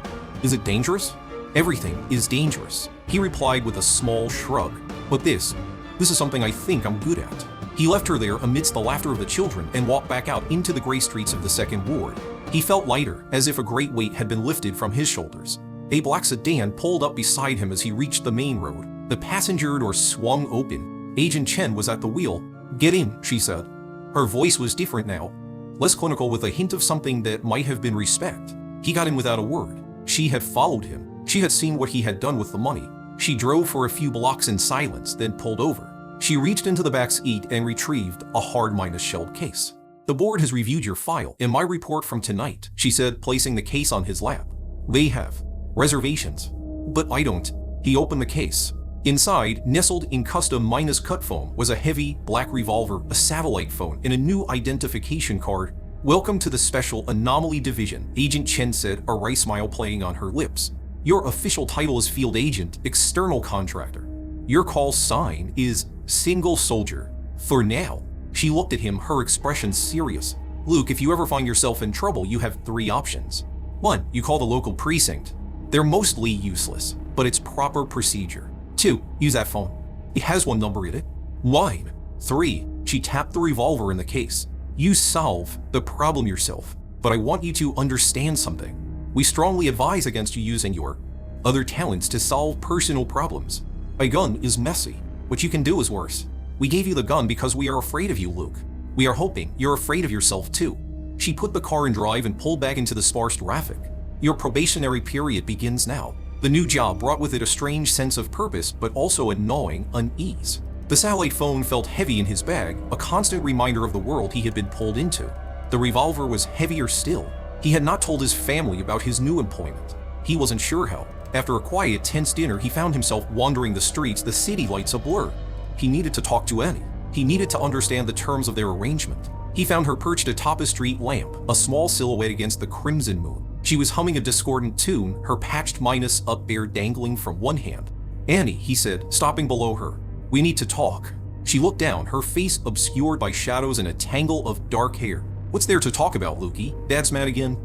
Is it dangerous? Everything is dangerous, he replied with a small shrug. But this is something I think I'm good at. He left her there amidst the laughter of the children and walked back out into the gray streets of the second ward. He felt lighter, as if a great weight had been lifted from his shoulders. A black sedan pulled up beside him as he reached the main road. The passenger door swung open. Agent Chen was at the wheel. Get in, she said. Her voice was different now, less clinical, with a hint of something that might have been respect. He got in without a word. She had followed him. She had seen what he had done with the money. She drove for a few blocks in silence, then pulled over. She reached into the back seat and retrieved a hard-shelled case. The board has reviewed your file and my report from tonight, she said, placing the case on his lap. They have reservations. But I don't. He opened the case. Inside, nestled in custom -cut foam, was a heavy, black revolver, a satellite phone, and a new identification card. Welcome to the Special Anomaly Division, Agent Chen said, a wry smile playing on her lips. Your official title is Field Agent, External Contractor. Your call sign is Single Soldier. For now. She looked at him, her expression serious. Luke, if you ever find yourself in trouble, you have 3 options. 1. You call the local precinct. They're mostly useless, but it's proper procedure. 2. Use that phone. It has 1 number in it. Line. 3. She tapped the revolver in the case. You solve the problem yourself, but I want you to understand something. We strongly advise against you using your other talents to solve personal problems. A gun is messy. What you can do is worse. We gave you the gun because we are afraid of you, Luke. We are hoping you're afraid of yourself too. She put the car in drive and pulled back into the sparse traffic. Your probationary period begins now. The new job brought with it a strange sense of purpose, but also a gnawing unease. The satellite phone felt heavy in his bag, a constant reminder of the world he had been pulled into. The revolver was heavier still. He had not told his family about his new employment. He wasn't sure how. After a quiet, tense dinner, he found himself wandering the streets, the city lights a blur. He needed to talk to Annie. He needed to understand the terms of their arrangement. He found her perched atop a street lamp, a small silhouette against the crimson moon. She was humming a discordant tune, her patched minus up bear dangling from one hand. "Annie," he said, stopping below her. "We need to talk." She looked down, her face obscured by shadows and a tangle of dark hair. "What's there to talk about, Lukey? Dad's mad again?"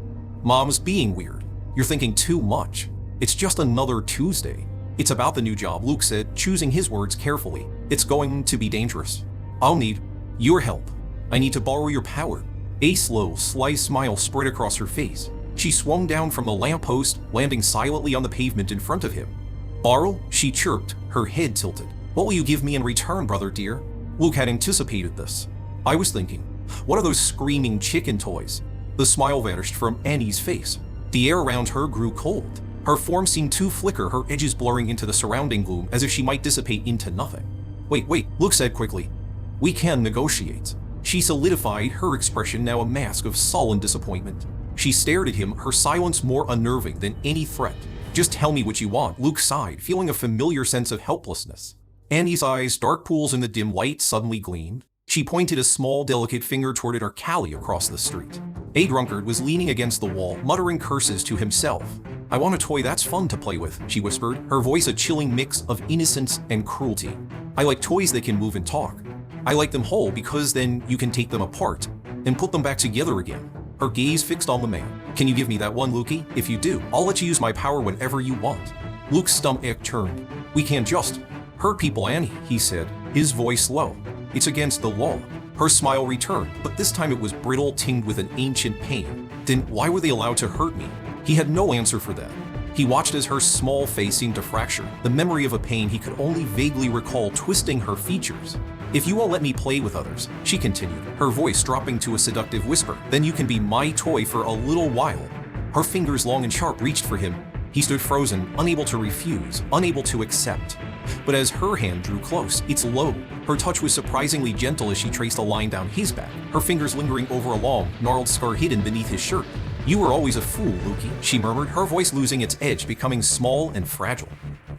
"Mom's being weird. You're thinking too much. It's just another Tuesday." "It's about the new job," Luke said, choosing his words carefully. "It's going to be dangerous. I'll need your help. I need to borrow your power." A slow, sly smile spread across her face. She swung down from the lamppost, landing silently on the pavement in front of him. "Borrow?" she chirped, her head tilted. "What will you give me in return, brother dear?" Luke had anticipated this. "I was thinking, what are those screaming chicken toys?" The smile vanished from Annie's face. The air around her grew cold. Her form seemed to flicker, her edges blurring into the surrounding gloom as if she might dissipate into nothing. Wait, Luke said quickly. "We can negotiate." She solidified, her expression now a mask of sullen disappointment. She stared at him, her silence more unnerving than any threat. "Just tell me what you want," Luke sighed, feeling a familiar sense of helplessness. Annie's eyes, dark pools in the dim light, suddenly gleamed. She pointed a small, delicate finger toward an Arcali across the street. A drunkard was leaning against the wall, muttering curses to himself. "I want a toy that's fun to play with," she whispered, her voice a chilling mix of innocence and cruelty. "I like toys that can move and talk. I like them whole because then you can take them apart and put them back together again." Her gaze fixed on the man. "Can you give me that one, Lukey? If you do, I'll let you use my power whenever you want." Luke's stomach turned. "We can't just hurt people, Annie," he said, his voice low. "It's against the law." Her smile returned, but this time it was brittle, tinged with an ancient pain. Then why were they allowed to hurt me? He had no answer for that. He watched as her small face seemed to fracture, the memory of a pain he could only vaguely recall twisting her features. "If you won't let me play with others," she continued, her voice dropping to a seductive whisper, "then you can be my toy for a little while." Her fingers, long and sharp, reached for him. He stood frozen, unable to refuse, unable to accept. But as her hand drew close, its low, her touch was surprisingly gentle as she traced a line down his back, her fingers lingering over a long, gnarled scar hidden beneath his shirt. "You were always a fool, Lukey," she murmured, her voice losing its edge, becoming small and fragile.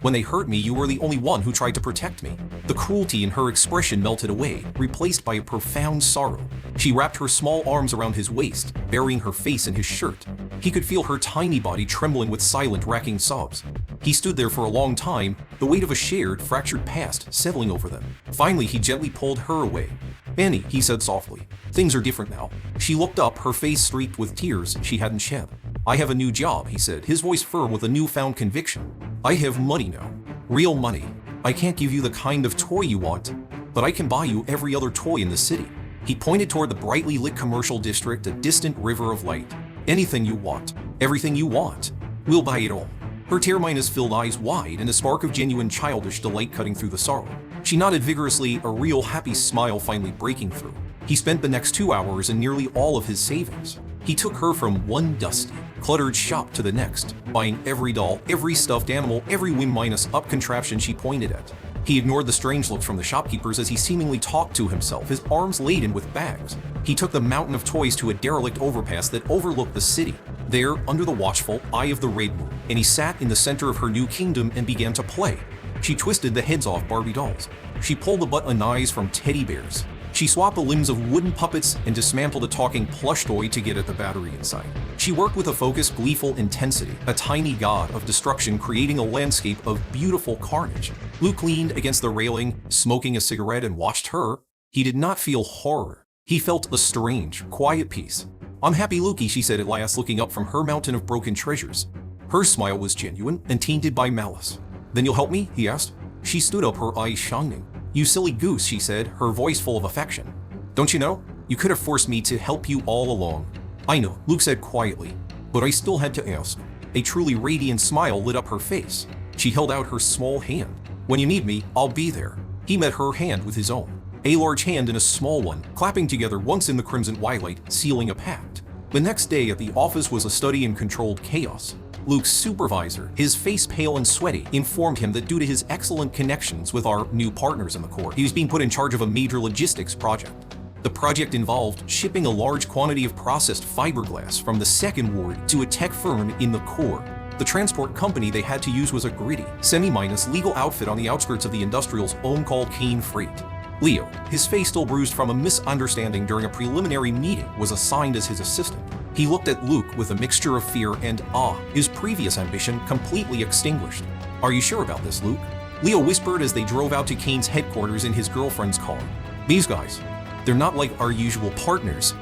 "When they hurt me, you were the only one who tried to protect me." The cruelty in her expression melted away, replaced by a profound sorrow. She wrapped her small arms around his waist, burying her face in his shirt. He could feel her tiny body trembling with silent, racking sobs. He stood there for a long time, the weight of a shared, fractured past settling over them. Finally, he gently pulled her away. "Annie," he said softly, "things are different now." She looked up, her face streaked with tears she hadn't shed. "I have a new job," he said, his voice firm with a newfound conviction. "I have money now. Real money. I can't give you the kind of toy you want, but I can buy you every other toy in the city." He pointed toward the brightly lit commercial district, a distant river of light. "Anything you want. Everything you want. We'll buy it all." Her tear-filled eyes wide and a spark of genuine childish delight cutting through the sorrow. She nodded vigorously, a real happy smile finally breaking through. He spent the next 2 hours and nearly all of his savings. He took her from one dusty, cluttered shop to the next, buying every doll, every stuffed animal, every whim-up contraption she pointed at. He ignored the strange looks from the shopkeepers as he seemingly talked to himself, his arms laden with bags. He took the mountain of toys to a derelict overpass that overlooked the city, there under the watchful eye of the red moon, and he sat in the center of her new kingdom and began to play. She twisted the heads off Barbie dolls. She pulled the button eyes from teddy bears. She swapped the limbs of wooden puppets and dismantled a talking plush toy to get at the battery inside. She worked with a focused, gleeful intensity, a tiny god of destruction creating a landscape of beautiful carnage. Luke leaned against the railing, smoking a cigarette, and watched her. He did not feel horror. He felt a strange, quiet peace. "I'm happy, Lukey," she said at last, looking up from her mountain of broken treasures. Her smile was genuine and tainted by malice. "Then you'll help me?" he asked. She stood up, her eyes shining. "You silly goose," she said, her voice full of affection. "Don't you know? You could have forced me to help you all along." "I know," Luke said quietly, "but I still had to ask." A truly radiant smile lit up her face. She held out her small hand. "When you need me, I'll be there." He met her hand with his own. A large hand and a small one, clapping together once in the crimson twilight, sealing a pact. The next day at the office was a study in controlled chaos. Luke's supervisor, his face pale and sweaty, informed him that due to his excellent connections with our new partners in the Corps, he was being put in charge of a major logistics project. The project involved shipping a large quantity of processed fiberglass from the second ward to a tech firm in the Corps. The transport company they had to use was a gritty, semi-legal outfit on the outskirts of the industrial's own called Kane Freight. Leo, his face still bruised from a misunderstanding during a preliminary meeting, was assigned as his assistant. He looked at Luke with a mixture of fear and awe, his previous ambition completely extinguished. "Are you sure about this, Luke?" Leo whispered as they drove out to Kane's headquarters in his girlfriend's car. "These guys, they're not like our usual partners.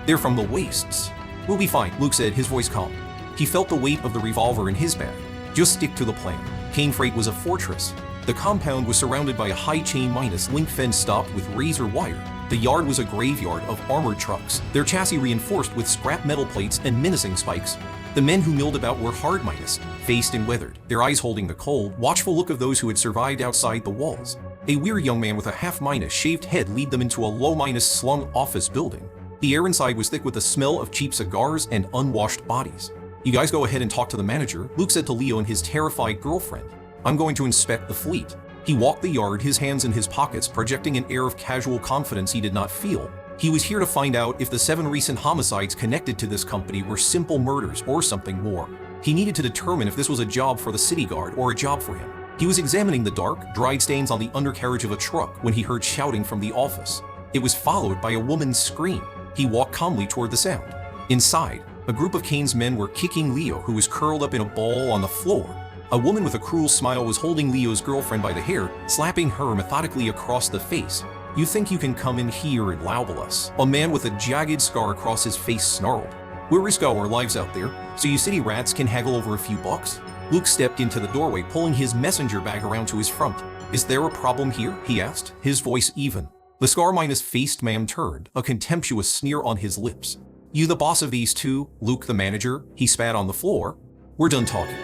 They're from the wastes." "We'll be fine," Luke said, his voice calm. He felt the weight of the revolver in his bag. "Just stick to the plan." Kane Freight was a fortress. The compound was surrounded by a high chain-minus link fence stopped with razor wire. The yard was a graveyard of armored trucks, their chassis reinforced with scrap metal plates and menacing spikes. The men who milled about were hard-minus, faced and weathered, their eyes holding the cold, watchful look of those who had survived outside the walls. A weird young man with a half-minus shaved head lead them into a low-minus slung office building. The air inside was thick with the smell of cheap cigars and unwashed bodies. "You guys go ahead and talk to the manager," Luke said to Leo and his terrified girlfriend. "I'm going to inspect the fleet." He walked the yard, his hands in his pockets, projecting an air of casual confidence he did not feel. He was here to find out if the 7 recent homicides connected to this company were simple murders or something more. He needed to determine if this was a job for the city guard or a job for him. He was examining the dark, dried stains on the undercarriage of a truck when he heard shouting from the office. It was followed by a woman's scream. He walked calmly toward the sound. Inside, a group of Kane's men were kicking Leo, who was curled up in a ball on the floor. A woman with a cruel smile was holding Leo's girlfriend by the hair, slapping her methodically across the face. "You think you can come in here and label us?" A man with a jagged scar across his face snarled. "We'll risk our lives out there, so you city rats can haggle over a few bucks?" Luke stepped into the doorway, pulling his messenger bag around to his front. "Is there a problem here?" he asked, his voice even. The scar-minus-faced man turned, a contemptuous sneer on his lips. "You the boss of these two, Luke the manager?" He spat on the floor. "We're done talking.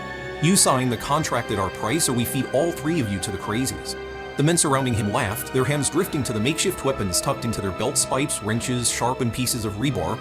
You sign the contract at our price or we feed all 3 of you to the crazies." The men surrounding him laughed, their hands drifting to the makeshift weapons tucked into their belt spikes, wrenches, sharpened pieces of rebar.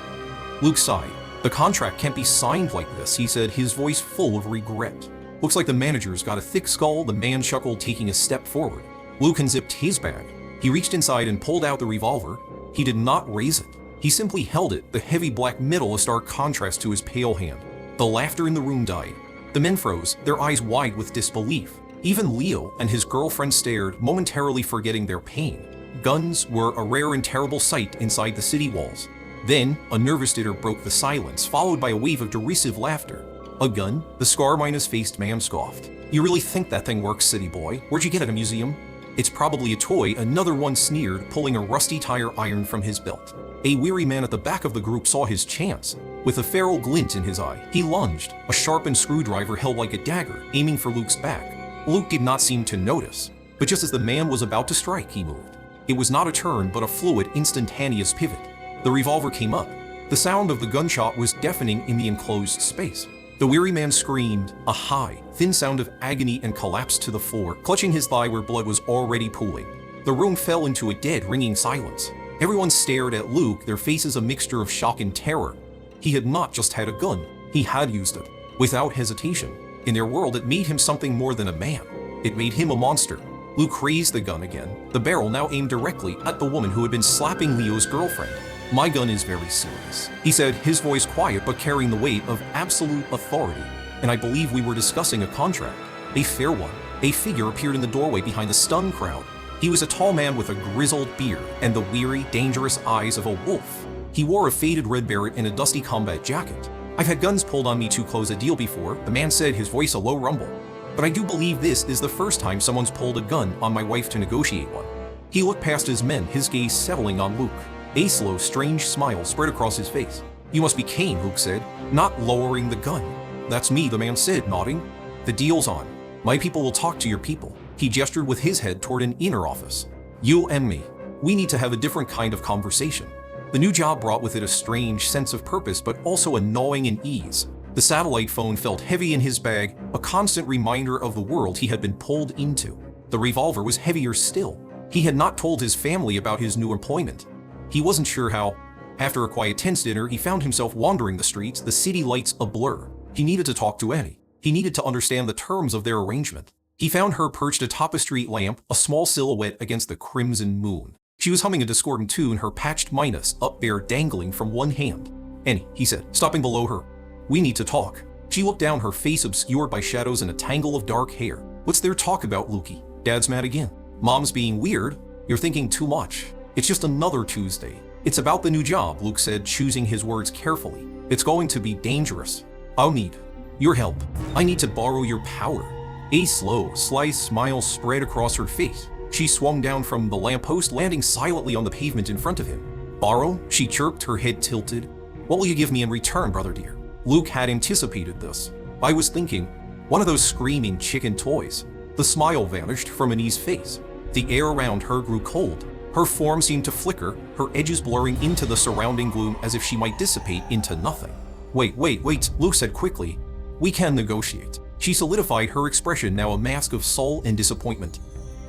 Luke sighed. "The contract can't be signed like this," he said, his voice full of regret. "Looks like the manager's got a thick skull," the man chuckled, taking a step forward. Luke unzipped his bag. He reached inside and pulled out the revolver. He did not raise it. He simply held it, the heavy black metal a stark contrast to his pale hand. The laughter in the room died. The men froze, their eyes wide with disbelief. Even Leo and his girlfriend stared, momentarily forgetting their pain. Guns were a rare and terrible sight inside the city walls. Then, a nervous titter broke the silence, followed by a wave of derisive laughter. "A gun?" the scar-minus-faced man scoffed. "You really think that thing works, city boy? Where'd you get it, a museum?" "It's probably a toy," another one sneered, pulling a rusty tire iron from his belt. A weary man at the back of the group saw his chance. With a feral glint in his eye, he lunged, a sharpened screwdriver held like a dagger, aiming for Luke's back. Luke did not seem to notice, but just as the man was about to strike, he moved. It was not a turn, but a fluid, instantaneous pivot. The revolver came up. The sound of the gunshot was deafening in the enclosed space. The weary man screamed, a high, thin sound of agony, and collapsed to the floor, clutching his thigh where blood was already pooling. The room fell into a dead, ringing silence. Everyone stared at Luke, their faces a mixture of shock and terror. He had not just had a gun, he had used it, without hesitation. In their world, it made him something more than a man. It made him a monster. Luke raised the gun again, the barrel now aimed directly at the woman who had been slapping Leo's girlfriend. "My gun is very serious," he said, his voice quiet but carrying the weight of absolute authority. "And I believe we were discussing a contract. A fair one." A figure appeared in the doorway behind the stunned crowd. He was a tall man with a grizzled beard and the weary, dangerous eyes of a wolf. He wore a faded red beret and a dusty combat jacket. "I've had guns pulled on me to close a deal before," the man said, his voice a low rumble. "But I do believe this is the first time someone's pulled a gun on my wife to negotiate one." He looked past his men, his gaze settling on Luke. A slow, strange smile spread across his face. "You must be Kane," Luke said, not lowering the gun. "That's me," the man said, nodding. "The deal's on. My people will talk to your people." He gestured with his head toward an inner office. "You and me. We need to have a different kind of conversation." The new job brought with it a strange sense of purpose, but also a gnawing unease. The satellite phone felt heavy in his bag, a constant reminder of the world he had been pulled into. The revolver was heavier still. He had not told his family about his new employment. He wasn't sure how. After a quiet, tense dinner, he found himself wandering the streets, the city lights a blur. He needed to talk to Annie. He needed to understand the terms of their arrangement. He found her perched atop a street lamp, a small silhouette against the crimson moon. She was humming a discordant tune, her patched minus up bare dangling from one hand. "Annie," he said, stopping below her. "We need to talk." She looked down, her face obscured by shadows and a tangle of dark hair. "What's there talk about, Lukey? Dad's mad again. Mom's being weird. You're thinking too much. It's just another Tuesday. It's about the new job, Luke said, choosing his words carefully. It's going to be dangerous. I'll need your help. I need to borrow your power. A slow, sly smile spread across her face. She swung down from the lamppost, landing silently on the pavement in front of him. Borrow? She chirped, her head tilted. What will you give me in return, brother dear? Luke had anticipated this. I was thinking, one of those screaming chicken toys. The smile vanished from Annie's face. The air around her grew cold. Her form seemed to flicker, her edges blurring into the surrounding gloom as if she might dissipate into nothing. Wait, Luke said quickly. We can negotiate. She solidified, her expression now a mask of soul and disappointment.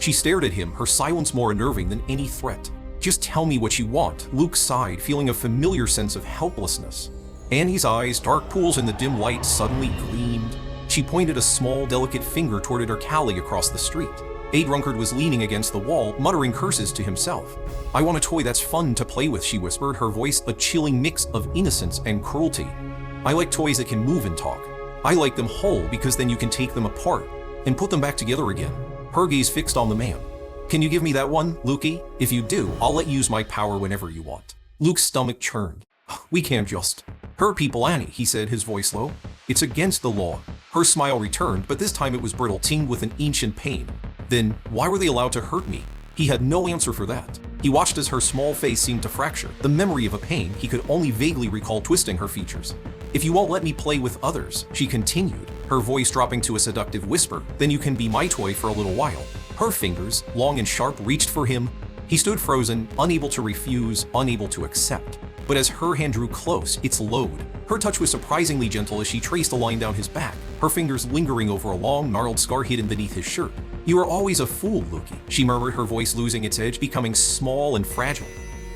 She stared at him, her silence more unnerving than any threat. Just tell me what you want, Luke sighed, feeling a familiar sense of helplessness. Annie's eyes, dark pools in the dim light, suddenly gleamed. She pointed a small, delicate finger toward her colleague across the street. A drunkard was leaning against the wall, muttering curses to himself. I want a toy that's fun to play with, she whispered, her voice a chilling mix of innocence and cruelty. I like toys that can move and talk. I like them whole because then you can take them apart and put them back together again. Her gaze fixed on the man. Can you give me that one, Lukey? If you do, I'll let you use my power whenever you want. Luke's stomach churned. We can't just hurt people, Annie, he said, his voice low. It's against the law. Her smile returned, but this time it was brittle, tinged with an ancient pain. Then, why were they allowed to hurt me? He had no answer for that. He watched as her small face seemed to fracture, the memory of a pain he could only vaguely recall twisting her features. If you won't let me play with others, she continued, her voice dropping to a seductive whisper, then you can be my toy for a little while. Her fingers, long and sharp, reached for him. He stood frozen, unable to refuse, unable to accept. But as her hand drew close, its load. Her touch was surprisingly gentle as she traced a line down his back, her fingers lingering over a long, gnarled scar hidden beneath his shirt. You are always a fool, Lukey, she murmured, her voice losing its edge, becoming small and fragile.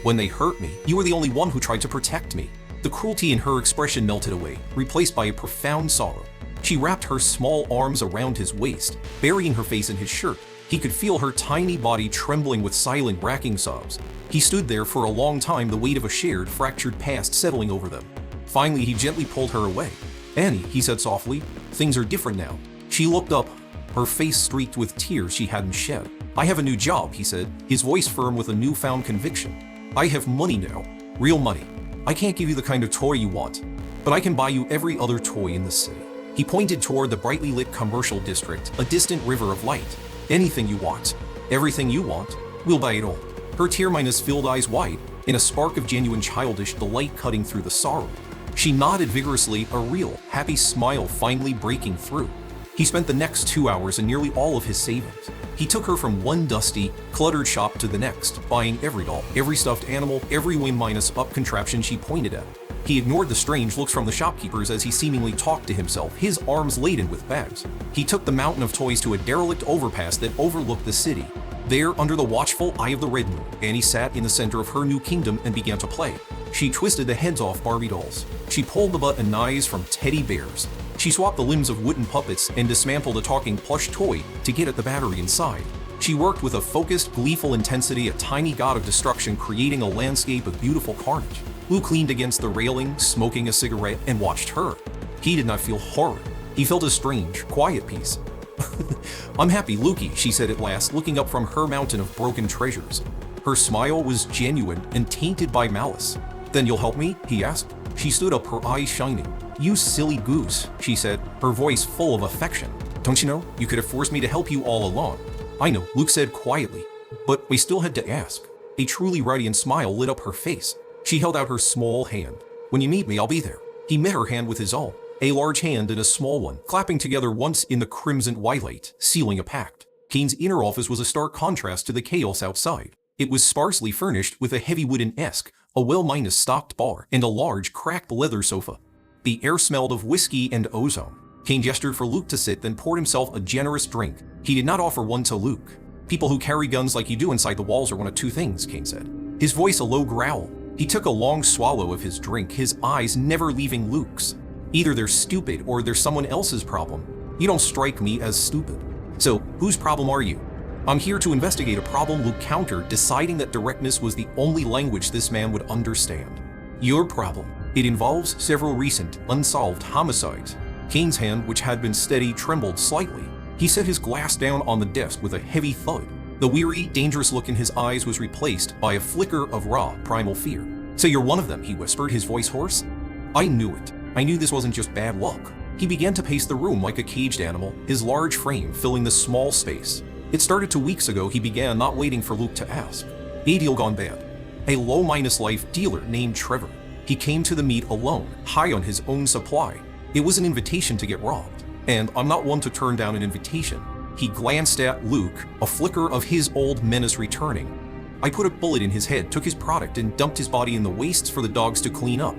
When they hurt me, you were the only one who tried to protect me. The cruelty in her expression melted away, replaced by a profound sorrow. She wrapped her small arms around his waist, burying her face in his shirt. He could feel her tiny body trembling with silent, racking sobs. He stood there for a long time, the weight of a shared, fractured past settling over them. Finally, he gently pulled her away. Annie, he said softly, things are different now. She looked up, her face streaked with tears she hadn't shed. I have a new job, he said, his voice firm with a newfound conviction. I have money now, real money. I can't give you the kind of toy you want, but I can buy you every other toy in the city. He pointed toward the brightly lit commercial district, a distant river of light. Anything you want, everything you want, we'll buy it all. Her tear-filled eyes wide, in a spark of genuine childish delight cutting through the sorrow. She nodded vigorously, a real, happy smile finally breaking through. He spent the next 2 hours and nearly all of his savings. He took her from one dusty, cluttered shop to the next, buying every doll, every stuffed animal, every whim-up contraption she pointed at. He ignored the strange looks from the shopkeepers as he seemingly talked to himself, his arms laden with bags. He took the mountain of toys to a derelict overpass that overlooked the city. There, under the watchful eye of the Red Moon, Annie sat in the center of her new kingdom and began to play. She twisted the heads off Barbie dolls. She pulled the butt and eyes from teddy bears. She swapped the limbs of wooden puppets and dismantled a talking plush toy to get at the battery inside. She worked with a focused, gleeful intensity, a tiny god of destruction creating a landscape of beautiful carnage. Luke leaned against the railing, smoking a cigarette, and watched her. He did not feel horror. He felt a strange, quiet peace. I'm happy, Lukey, she said at last, looking up from her mountain of broken treasures. Her smile was genuine and tainted by malice. Then you'll help me? He asked. She stood up, her eyes shining. You silly goose, she said, her voice full of affection. Don't you know, you could have forced me to help you all along. I know, Luke said quietly, but we still had to ask. A truly radiant smile lit up her face. She held out her small hand. When you need me, I'll be there. He met her hand with his own, a large hand and a small one, clapping together once in the crimson twilight, sealing a pact. Kane's inner office was a stark contrast to the chaos outside. It was sparsely furnished with a heavy wooden desk, a well-stocked bar, and a large, cracked leather sofa. The air smelled of whiskey and ozone. Kane gestured for Luke to sit, then poured himself a generous drink. He did not offer one to Luke. People who carry guns like you do inside the walls are one of two things, Kane said. His voice a low growl. He took a long swallow of his drink, his eyes never leaving Luke's. Either they're stupid or they're someone else's problem. You don't strike me as stupid. So, whose problem are you? I'm here to investigate a problem, Luke countered, deciding that directness was the only language this man would understand. Your problem. It involves several recent, unsolved homicides. Kane's hand, which had been steady, trembled slightly. He set his glass down on the desk with a heavy thud. The weary, dangerous look in his eyes was replaced by a flicker of raw, primal fear. "So you're one of them," he whispered, his voice hoarse. I knew it. I knew this wasn't just bad luck. He began to pace the room like a caged animal, his large frame filling the small space. It started 2 weeks ago. He began, not waiting for Luke to ask. A deal gone bad. A low-minus-life dealer named Trevor. He came to the meet alone, high on his own supply. It was an invitation to get robbed. And I'm not one to turn down an invitation. He glanced at Luke, a flicker of his old menace returning. I put a bullet in his head, took his product, and dumped his body in the wastes for the dogs to clean up.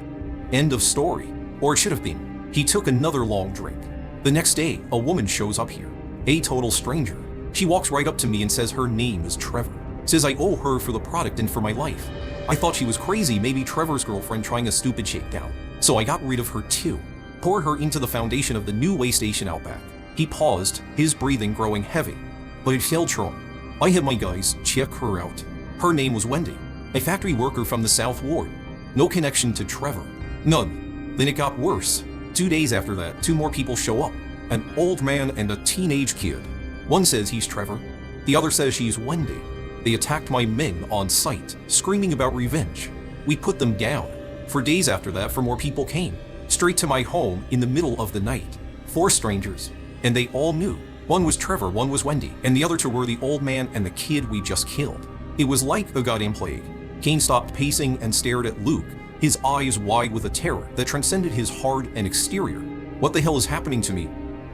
End of story. Or it should have been. He took another long drink. The next day, a woman shows up here. A total stranger. She walks right up to me and says her name is Trevor. Says I owe her for the product and for my life. I thought she was crazy, maybe Trevor's girlfriend trying a stupid shakedown. So I got rid of her too. Pour her into the foundation of the new way station out back. He paused, his breathing growing heavy. But it felt wrong. I had my guys check her out. Her name was Wendy, a factory worker from the South Ward. No connection to Trevor. None. Then it got worse. 2 days after that, 2 more people show up. An old man and a teenage kid. One says he's Trevor. The other says she's Wendy. They attacked my men on sight, screaming about revenge. We put them down. For days after that, 4 more people came. Straight to my home in the middle of the night. 4 strangers. And they all knew. One was Trevor, one was Wendy, and the other 2 were the old man and the kid we just killed. It was like a goddamn plague. Kane stopped pacing and stared at Luke, his eyes wide with a terror that transcended his hard and exterior. What the hell is happening to me?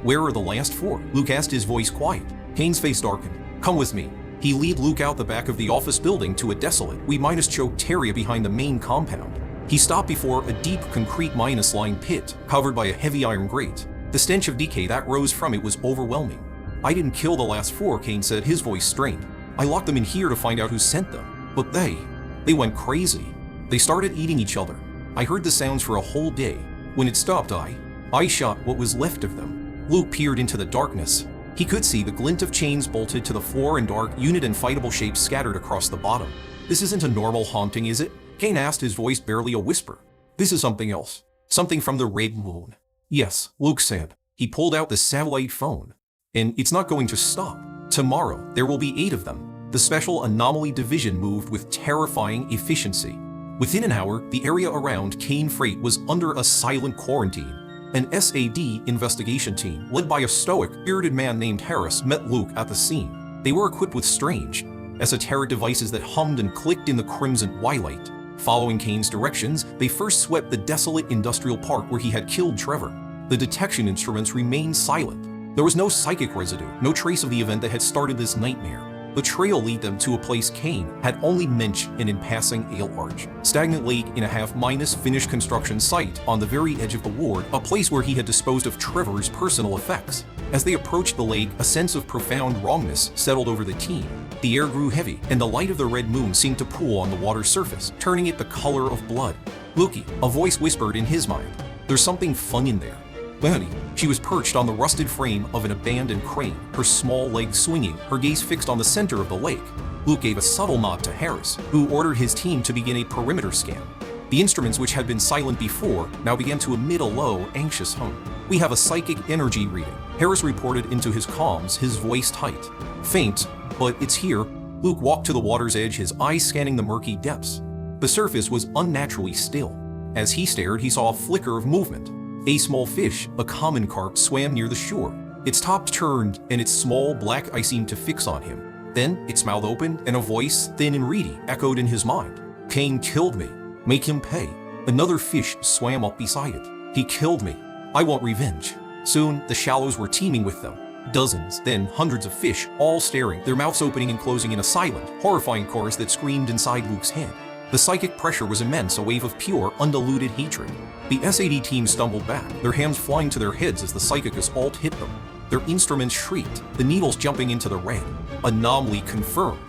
Where are the last 4? Luke asked, his voice quiet. Kane's face darkened. Come with me. He led Luke out the back of the office building to a desolate, we minus choked area behind the main compound. He stopped before a deep concrete minus-lined pit covered by a heavy iron grate. The stench of decay that rose from it was overwhelming. I didn't kill the last 4, Kane said, his voice strained. I locked them in here to find out who sent them. But they went crazy. They started eating each other. I heard the sounds for a whole day. When it stopped, I shot what was left of them. Luke peered into the darkness. He could see the glint of chains bolted to the floor and dark, unit and fightable shapes scattered across the bottom. This isn't a normal haunting, is it? Kane asked, his voice barely a whisper. This is something else. Something from the Red Moon. Yes, Luke said. He pulled out the satellite phone. And it's not going to stop. Tomorrow, there will be 8 of them. The Special Anomaly Division moved with terrifying efficiency. Within an hour, the area around Kane Freight was under a silent quarantine. An SAD investigation team, led by a stoic, bearded man named Harris, met Luke at the scene. They were equipped with strange, esoteric devices that hummed and clicked in the crimson twilight. Following Kane's directions, they first swept the desolate industrial park where he had killed Trevor. The detection instruments remained silent. There was no psychic residue, no trace of the event that had started this nightmare. The trail led them to a place Kane had only mentioned in passing ale arch. Stagnant lake in a half-minus finished construction site on the very edge of the ward, a place where he had disposed of Trevor's personal effects. As they approached the lake, a sense of profound wrongness settled over the team. The air grew heavy, and the light of the red moon seemed to pool on the water's surface, turning it the color of blood. Lukey, a voice whispered in his mind. There's something fun in there. Honey, she was perched on the rusted frame of an abandoned crane, her small legs swinging, her gaze fixed on the center of the lake. Luke gave a subtle nod to Harris, who ordered his team to begin a perimeter scan. The instruments, which had been silent before, now began to emit a low, anxious hum. We have a psychic energy reading, Harris reported into his comms, his voice tight. Faint, but it's here. Luke walked to the water's edge, his eyes scanning the murky depths. The surface was unnaturally still. As he stared, he saw a flicker of movement. A small fish, a common carp, swam near the shore. Its top turned, and its small black eye seemed to fix on him. Then its mouth opened, and a voice, thin and reedy, echoed in his mind. Kane killed me. Make him pay. Another fish swam up beside it. He killed me. I want revenge. Soon, the shallows were teeming with them. Dozens, then hundreds of fish, all staring, their mouths opening and closing in a silent, horrifying chorus that screamed inside Luke's head. The psychic pressure was immense, a wave of pure, undiluted hatred. The SAD team stumbled back, their hands flying to their heads as the psychicus alt hit them. Their instruments shrieked, the needles jumping into the red. Anomaly confirmed.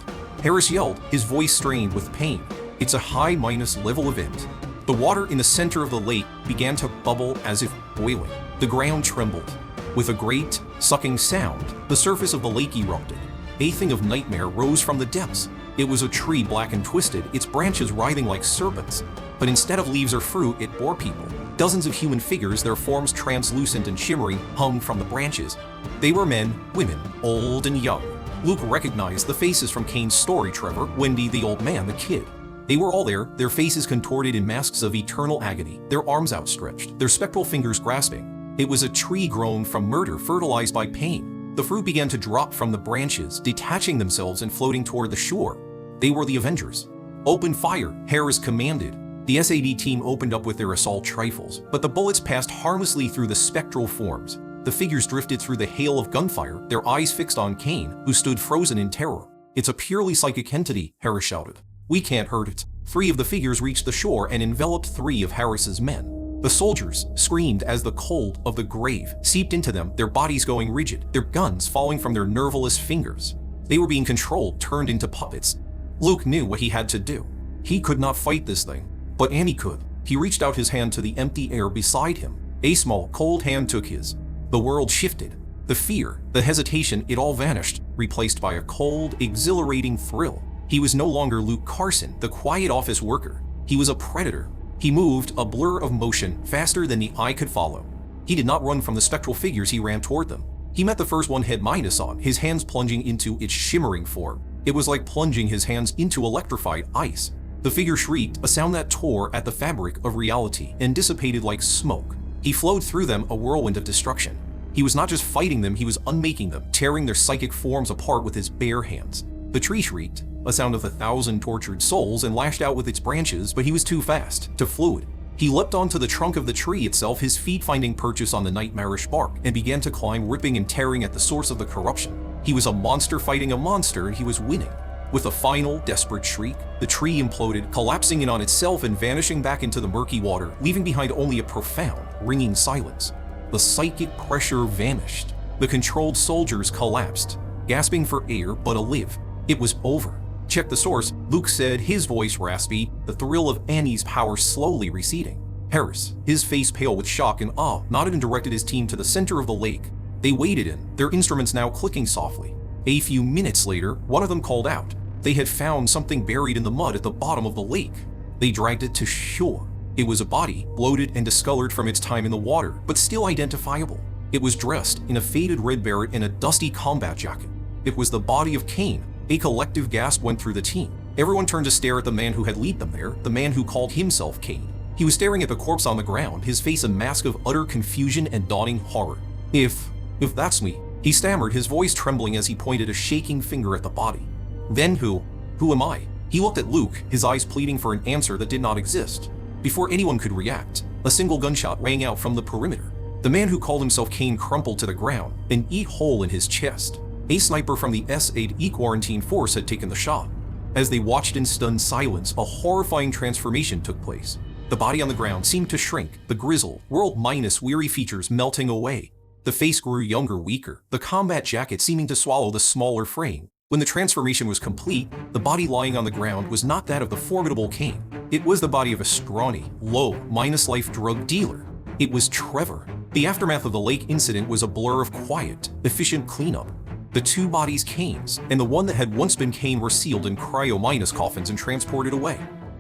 Harris yelled, his voice strained with pain. It's a high-minus level event. The water in the center of the lake began to bubble as if boiling. The ground trembled. With a great, sucking sound, the surface of the lake erupted. A thing of nightmare rose from the depths. It was a tree black and twisted, its branches writhing like serpents. But instead of leaves or fruit, it bore people. Dozens of human figures, their forms translucent and shimmering, hung from the branches. They were men, women, old and young. Luke recognized the faces from Kane's story, Trevor, Wendy, the old man, the kid. They were all there, their faces contorted in masks of eternal agony, their arms outstretched, their spectral fingers grasping. It was a tree grown from murder, fertilized by pain. The fruit began to drop from the branches, detaching themselves and floating toward the shore. They were the Avengers. "Open fire," Harris commanded. The SAD team opened up with their assault rifles, but the bullets passed harmlessly through the spectral forms. The figures drifted through the hail of gunfire, their eyes fixed on Kane, who stood frozen in terror. "It's a purely psychic entity," Harris shouted. "We can't hurt it." 3 of the figures reached the shore and enveloped 3 of Harris's men. The soldiers screamed as the cold of the grave seeped into them, their bodies going rigid, their guns falling from their nerveless fingers. They were being controlled, turned into puppets. Luke knew what he had to do. He could not fight this thing, but Annie could. He reached out his hand to the empty air beside him. A small, cold hand took his. The world shifted. The fear, the hesitation, it all vanished, replaced by a cold, exhilarating thrill. He was no longer Luke Carson, the quiet office worker. He was a predator. He moved, a blur of motion, faster than the eye could follow. He did not run from the spectral figures, he ran toward them. He met the first one head minus on, his hands plunging into its shimmering form. It was like plunging his hands into electrified ice. The figure shrieked, a sound that tore at the fabric of reality and dissipated like smoke. He flowed through them, a whirlwind of destruction. He was not just fighting them, he was unmaking them, tearing their psychic forms apart with his bare hands. The tree shrieked, a sound of 1,000 tortured souls, and lashed out with its branches, but he was too fast, too fluid. He leapt onto the trunk of the tree itself, his feet finding purchase on the nightmarish bark, and began to climb, ripping and tearing at the source of the corruption. He was a monster fighting a monster, and he was winning. With a final, desperate shriek, the tree imploded, collapsing in on itself and vanishing back into the murky water, leaving behind only a profound, ringing silence. The psychic pressure vanished. The controlled soldiers collapsed, gasping for air but alive. It was over. "Check the source," Luke said, his voice raspy, the thrill of Annie's power slowly receding. Harris, his face pale with shock and awe, nodded and directed his team to the center of the lake. They waded in, their instruments now clicking softly. A few minutes later, one of them called out. They had found something buried in the mud at the bottom of the lake. They dragged it to shore. It was a body, bloated and discolored from its time in the water, but still identifiable. It was dressed in a faded red beret and a dusty combat jacket. It was the body of Kane. A collective gasp went through the team. Everyone turned to stare at the man who had led them there, the man who called himself Kane. He was staring at the corpse on the ground, his face a mask of utter confusion and dawning horror. If that's me," he stammered, his voice trembling as he pointed a shaking finger at the body. "Then who am I?" He looked at Luke, his eyes pleading for an answer that did not exist. Before anyone could react, a single gunshot rang out from the perimeter. The man who called himself Kane crumpled to the ground, an hole in his chest. A sniper from the SAD quarantine force had taken the shot. As they watched in stunned silence, a horrifying transformation took place. The body on the ground seemed to shrink, the grizzled, world-minus weary features melting away. The face grew younger, weaker, the combat jacket seeming to swallow the smaller frame. When the transformation was complete, the body lying on the ground was not that of the formidable Kane. It was the body of a scrawny, low, minus-life drug dealer. It was Trevor. The aftermath of the lake incident was a blur of quiet, efficient cleanup. The 2 bodies, Kane's and the one that had once been Kane, were sealed in cryo-minus coffins and transported away.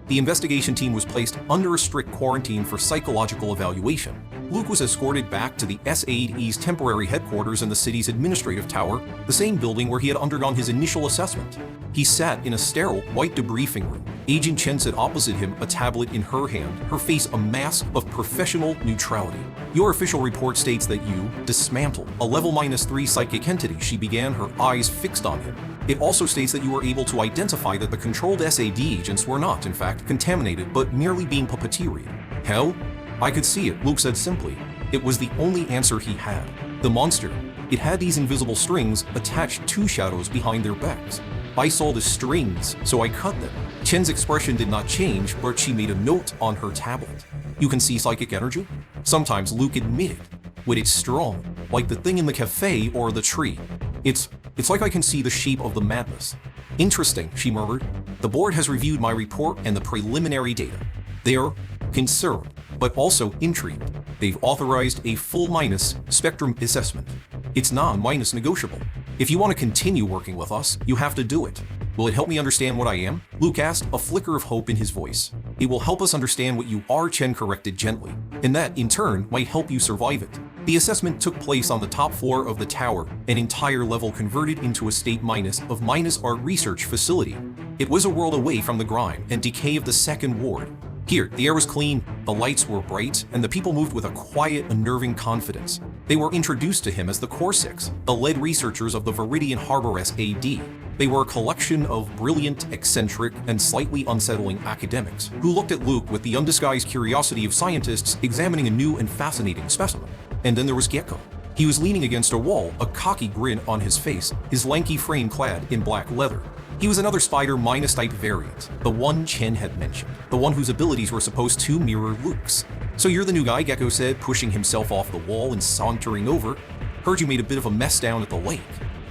The investigation team was placed under a strict quarantine for psychological evaluation. Luke was escorted back to the SAD's temporary headquarters in the city's administrative tower, the same building where he had undergone his initial assessment. He sat in a sterile, white debriefing room. Agent Chen sat opposite him, a tablet in her hand, her face a mask of professional neutrality. "Your official report states that you dismantled a level -3 psychic entity," she began, her eyes fixed on him. "It also states that you were able to identify that the controlled SAD agents were not, in fact, contaminated, but merely being puppeteered." "Hell? I could see it," Luke said simply. It was the only answer he had. The monster, it had these invisible strings attached to shadows behind their backs. "I saw the strings, so I cut them." Chen's expression did not change, but she made a note on her tablet. "You can see psychic energy?" "Sometimes," Luke admitted. "When it's strong, like the thing in the cafe or the tree. It's like I can see the shape of the madness." "Interesting," she murmured. "The board has reviewed my report and the preliminary data. They're concerned, but also intrigued. They've authorized a full minus spectrum assessment. It's non-minus negotiable. If you want to continue working with us, you have to do it." "Will it help me understand what I am?" Luke asked, a flicker of hope in his voice. "It will help us understand what you are," Chen corrected gently, "and that, in turn, might help you survive it." The assessment took place on the top floor of the tower, an entire level converted into a state minus of minus art research facility. It was a world away from the grime and decay of the second ward. Here, the air was clean, the lights were bright, and the people moved with a quiet, unnerving confidence. They were introduced to him as the Core Six, the lead researchers of the Viridian Harbor SAD. They were a collection of brilliant, eccentric, and slightly unsettling academics who looked at Luke with the undisguised curiosity of scientists examining a new and fascinating specimen. And then there was Gecko. He was leaning against a wall, a cocky grin on his face, his lanky frame clad in black leather. He was another Spider minus type variant, the one Chen had mentioned, the one whose abilities were supposed to mirror Luke's. "So you're the new guy," Gecko said, pushing himself off the wall and sauntering over. "Heard you made a bit of a mess down at the lake."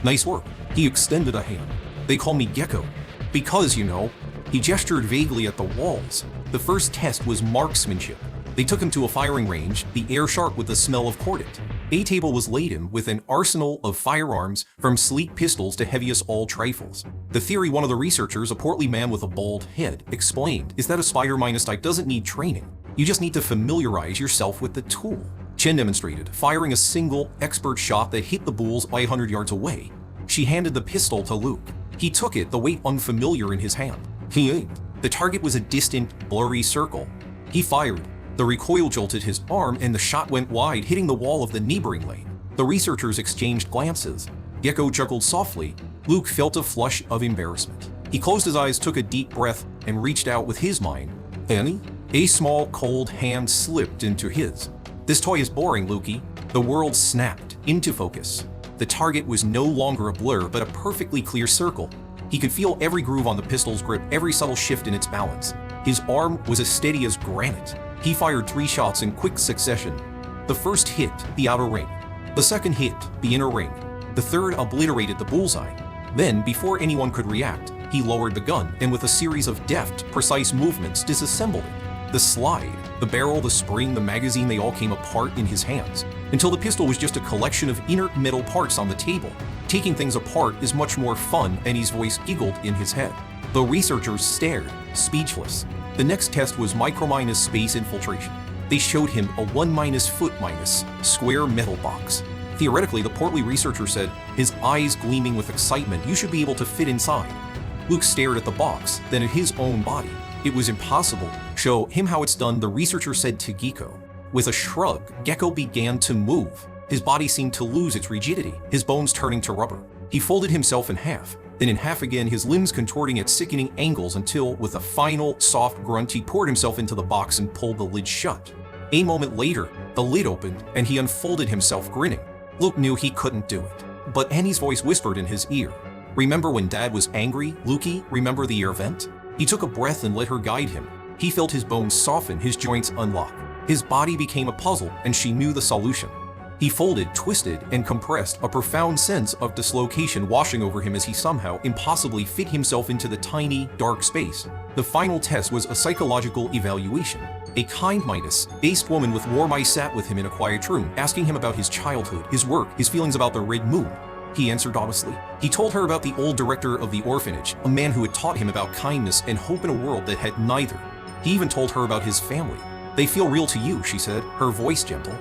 "Nice work." He extended a hand. "They call me Gecko. Because, you know." He gestured vaguely at the walls. The first test was marksmanship. They took him to a firing range, the air sharp with the smell of cordite. A table was laden with an arsenal of firearms, from sleek pistols to heaviest all trifles. The theory one of the researchers, a portly man with a bald head, explained is that a Spider minus type doesn't need training. You just need to familiarize yourself with the tool. Chen demonstrated, firing a single, expert shot that hit the bulls 100 yards away. She handed the pistol to Luke. He took it, the weight unfamiliar in his hand. He aimed. The target was a distant, blurry circle. He fired. The recoil jolted his arm and the shot went wide, hitting the wall of the neighboring lane. The researchers exchanged glances. Gecko chuckled softly. Luke felt a flush of embarrassment. He closed his eyes, took a deep breath, and reached out with his mind. "Annie?" A small, cold hand slipped into his. "This toy is boring, Lukey." The world snapped into focus. The target was no longer a blur, but a perfectly clear circle. He could feel every groove on the pistol's grip, every subtle shift in its balance. His arm was as steady as granite. He fired 3 shots in quick succession. The first hit the outer ring. The second hit the inner ring. The third obliterated the bullseye. Then, before anyone could react, he lowered the gun and with a series of deft, precise movements disassembled it. The slide, the barrel, the spring, the magazine, they all came apart in his hands, until the pistol was just a collection of inert metal parts on the table. Taking things apart is much more fun, and his voice giggled in his head. The researchers stared, speechless. The next test was micro- space infiltration. They showed him a 1-foot- square metal box. Theoretically, the portly researcher said, his eyes gleaming with excitement, "You should be able to fit inside." Luke stared at the box, then at his own body. It was impossible. "Show him how it's done," the researcher said to Gecko. With a shrug, Gecko began to move. His body seemed to lose its rigidity, his bones turning to rubber. He folded himself in half, then in half again, his limbs contorting at sickening angles until, with a final, soft grunt, he poured himself into the box and pulled the lid shut. A moment later, the lid opened, and he unfolded himself, grinning. Luke knew he couldn't do it, but Annie's voice whispered in his ear. "Remember when Dad was angry, Lukey? Remember the air vent?" He took a breath and let her guide him. He felt his bones soften, his joints unlock. His body became a puzzle, and she knew the solution. He folded, twisted, and compressed, a profound sense of dislocation washing over him as he somehow impossibly fit himself into the tiny, dark space. The final test was a psychological evaluation. A kind minus-based woman with warm eyes sat with him in a quiet room, asking him about his childhood, his work, his feelings about the Red Moon. He answered honestly. He told her about the old director of the orphanage, a man who had taught him about kindness and hope in a world that had neither. He even told her about his family. "They feel real to you," she said, her voice gentle.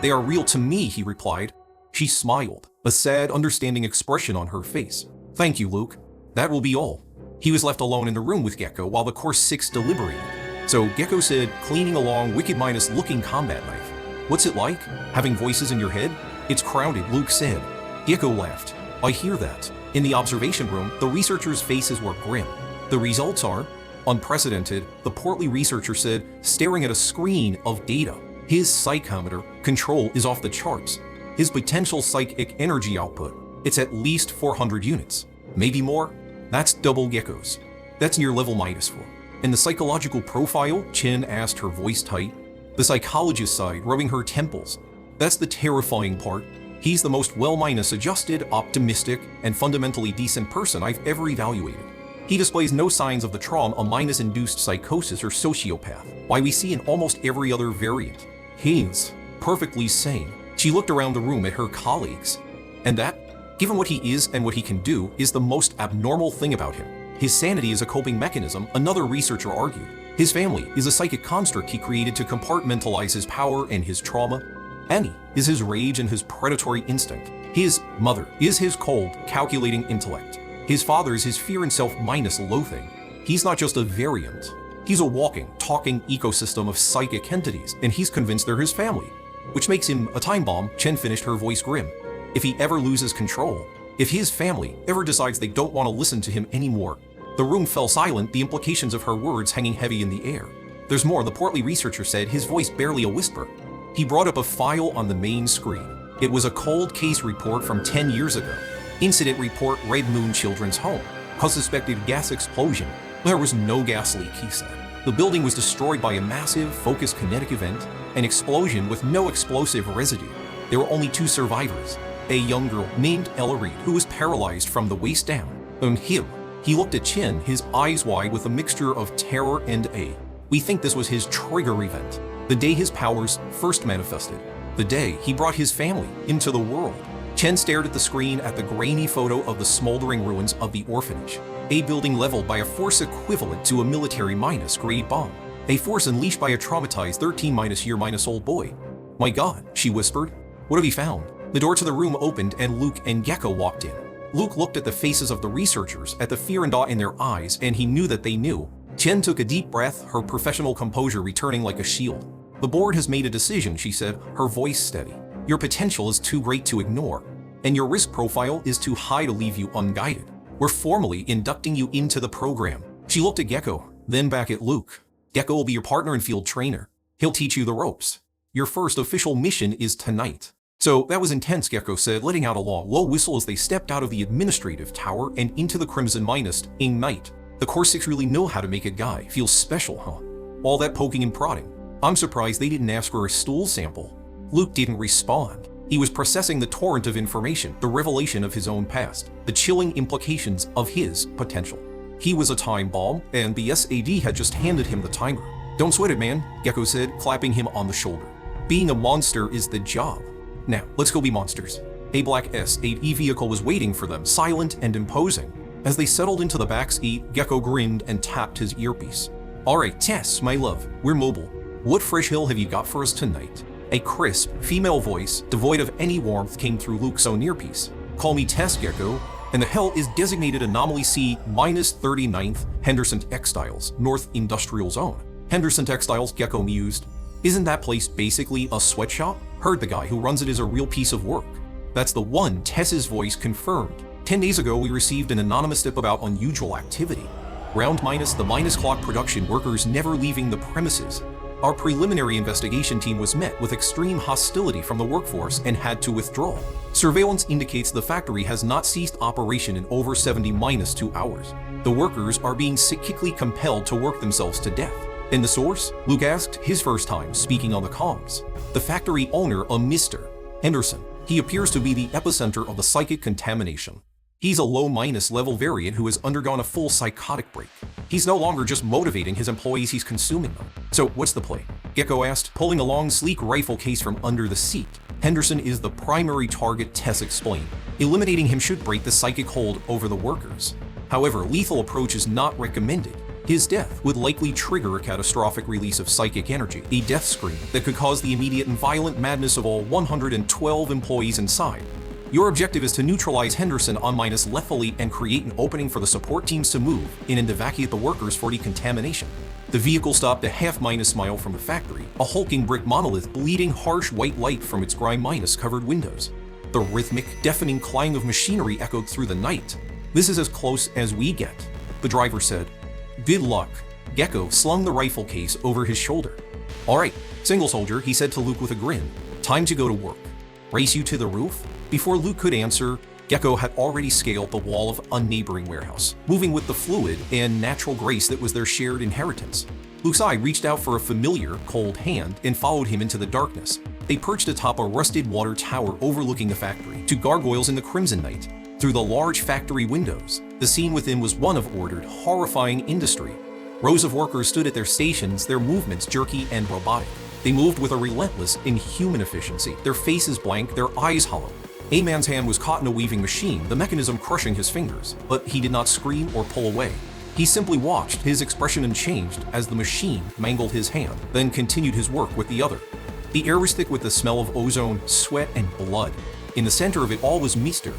"They are real to me," he replied. She smiled, a sad, understanding expression on her face. "Thank you, Luke. That will be all." He was left alone in the room with Gecko while the Core Six deliberated. So Gecko said, cleaning along wicked minus looking combat knife. "What's it like, having voices in your head?" "It's crowded," Luke said. Gecko laughed. "I hear that." In the observation room, the researchers' faces were grim. "The results are unprecedented," the portly researcher said, staring at a screen of data. His psychometer control is off the charts. His potential psychic energy output, it's at least 400 units. Maybe more? That's double Gecko's. That's near level -4. And the psychological profile? Chen asked, her voice tight. The psychologist sighed, rubbing her temples. That's the terrifying part. He's the most well-adjusted, optimistic, and fundamentally decent person I've ever evaluated. He displays no signs of the trauma a minus-induced psychosis or sociopath, why we see in almost every other variant. He's perfectly sane. She looked around the room at her colleagues. And that, given what he is and what he can do, is the most abnormal thing about him. His sanity is a coping mechanism, another researcher argued. His family is a psychic construct he created to compartmentalize his power and his trauma. Annie is his rage and his predatory instinct. His mother is his cold, calculating intellect. His father is his fear and self-minus loathing. He's not just a variant. He's a walking, talking ecosystem of psychic entities, and he's convinced they're his family. Which makes him a time bomb, Chen finished, her voice grim. If he ever loses control, if his family ever decides they don't want to listen to him anymore. The room fell silent, the implications of her words hanging heavy in the air. There's more, the portly researcher said, his voice barely a whisper. He brought up a file on the main screen. It was a cold case report from 10 years ago. Incident report, Red Moon Children's Home. Cause suspected gas explosion. There was no gas leak, he said. The building was destroyed by a massive, focused kinetic event, an explosion with no explosive residue. There were only 2 survivors. A young girl named Ella Reed, who was paralyzed from the waist down. And him. He looked at Chin, his eyes wide with a mixture of terror and awe. We think this was his trigger event. The day his powers first manifested. The day he brought his family into the world. Chen stared at the screen at the grainy photo of the smoldering ruins of the orphanage. A building leveled by a force equivalent to a military-grade bomb. A force unleashed by a traumatized 13-year-old boy. My God, she whispered. What have you found? The door to the room opened and Luke and Gecko walked in. Luke looked at the faces of the researchers, at the fear and awe in their eyes, and he knew that they knew. Chen took a deep breath, her professional composure returning like a shield. The board has made a decision, she said, her voice steady. Your potential is too great to ignore, and your risk profile is too high to leave you unguided. We're formally inducting you into the program. She looked at Gecko, then back at Luke. Gecko will be your partner and field trainer. He'll teach you the ropes. Your first official mission is tonight. So that was intense, Gecko said, letting out a low whistle as they stepped out of the administrative tower and into the crimson-ing night. The Core 6 really know how to make a guy feel special, huh? All that poking and prodding. I'm surprised they didn't ask for a stool sample. Luke didn't respond. He was processing the torrent of information, the revelation of his own past, the chilling implications of his potential. He was a time bomb, and the SAD had just handed him the timer. Don't sweat it, man, Gecko said, clapping him on the shoulder. Being a monster is the job. Now, let's go be monsters. A black SAD vehicle was waiting for them, silent and imposing. As they settled into the back seat, Gecko grinned and tapped his earpiece. All right, Tess, my love, we're mobile. What fresh hill have you got for us tonight? A crisp, female voice, devoid of any warmth, came through Luke's own earpiece. Call me Tess, Gecko, and the hell is designated Anomaly C-39th Henderson Textiles, North Industrial Zone. Henderson Textiles, Gecko mused. Isn't that place basically a sweatshop? Heard the guy who runs it is a real piece of work. That's the one, Tess's voice confirmed. 10 days ago, we received an anonymous tip about unusual activity. Round minus the minus clock production workers never leaving the premises. Our preliminary investigation team was met with extreme hostility from the workforce and had to withdraw. Surveillance indicates the factory has not ceased operation in over 70-2 hours. The workers are being psychically compelled to work themselves to death. And the source? Luke asked, his first time speaking on the comms. The factory owner, a Mr. Henderson. He appears to be the epicenter of the psychic contamination. He's a low-minus level variant who has undergone a full psychotic break. He's no longer just motivating his employees, he's consuming them. So what's the play? Gecko asked, pulling a long, sleek rifle case from under the seat. Henderson is the primary target, Tess explained. Eliminating him should break the psychic hold over the workers. However, lethal approach is not recommended. His death would likely trigger a catastrophic release of psychic energy, a death scream that could cause the immediate and violent madness of all 112 employees inside. Your objective is to neutralize Henderson on minus lethally and create an opening for the support teams to move in and evacuate the workers for decontamination. The vehicle stopped a half-mile from the factory, a hulking brick monolith bleeding harsh white light from its grime-covered windows. The rhythmic, deafening clang of machinery echoed through the night. This is as close as we get, the driver said. Good luck. Gecko slung the rifle case over his shoulder. All right, single soldier, he said to Luke with a grin. Time to go to work. Race you to the roof? Before Luke could answer, Gecko had already scaled the wall of a neighboring warehouse, moving with the fluid and natural grace that was their shared inheritance. Luke's eye reached out for a familiar, cold hand and followed him into the darkness. They perched atop a rusted water tower overlooking the factory, to gargoyles in the crimson night. Through the large factory windows, the scene within was one of ordered, horrifying industry. Rows of workers stood at their stations, their movements jerky and robotic. They moved with a relentless, inhuman efficiency, their faces blank, their eyes hollow. A man's hand was caught in a weaving machine, the mechanism crushing his fingers, but he did not scream or pull away. He simply watched, his expression unchanged, as the machine mangled his hand, then continued his work with the other. The air was thick with the smell of ozone, sweat, and blood. In the center of it all was Mr.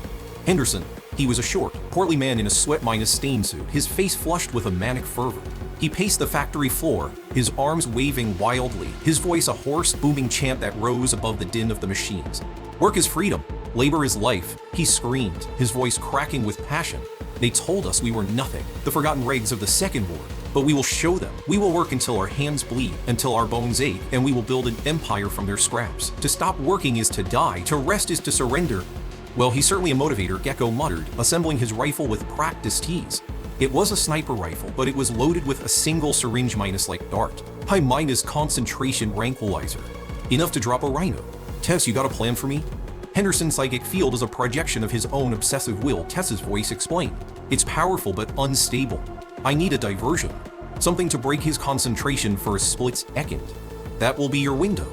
Henderson. He was a short, portly man in a sweat-stained suit, his face flushed with a manic fervor. He paced the factory floor, his arms waving wildly, his voice a hoarse, booming chant that rose above the din of the machines. Work is freedom. Labor is life, he screamed, his voice cracking with passion. They told us we were nothing, the forgotten rags of the Second War. But we will show them. We will work until our hands bleed, until our bones ache, and we will build an empire from their scraps. To stop working is to die, to rest is to surrender. Well, he's certainly a motivator, Gecko muttered, assembling his rifle with practiced ease. It was a sniper rifle, but it was loaded with a single syringe like dart. High minus concentration tranquilizer. Enough to drop a rhino. Tess, you got a plan for me? Henderson's psychic field is a projection of his own obsessive will, Tess's voice explained. It's powerful but unstable. I need a diversion. Something to break his concentration for a split second. That will be your window.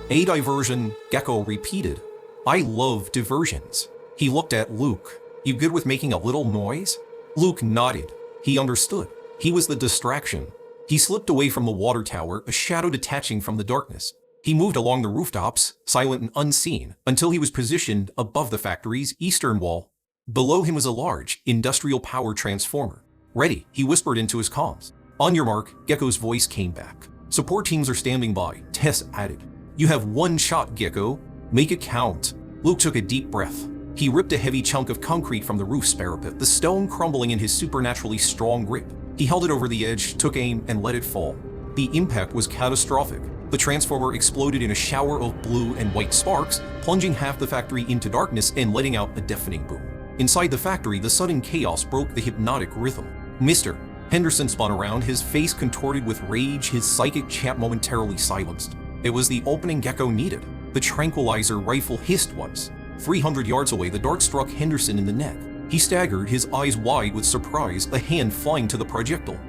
A diversion, Gecko repeated. I love diversions. He looked at Luke. You good with making a little noise? Luke nodded. He understood. He was the distraction. He slipped away from the water tower, a shadow detaching from the darkness. He moved along the rooftops, silent and unseen, until he was positioned above the factory's eastern wall. Below him was a large, industrial power transformer. Ready, he whispered into his comms. On your mark, Gecko's voice came back. Support teams are standing by, Tess added. You have one shot, Gecko. Make it count. Luke took a deep breath. He ripped a heavy chunk of concrete from the roof's parapet, the stone crumbling in his supernaturally strong grip. He held it over the edge, took aim, and let it fall. The impact was catastrophic. The transformer exploded in a shower of blue and white sparks, plunging half the factory into darkness and letting out a deafening boom. Inside the factory, the sudden chaos broke the hypnotic rhythm. Mr. Henderson spun around, his face contorted with rage, his psychic chant momentarily silenced. It was the opening Gecko needed. The tranquilizer rifle hissed once. 300 yards away, the dart struck Henderson in the neck. He staggered, his eyes wide with surprise, a hand flying to the projectile.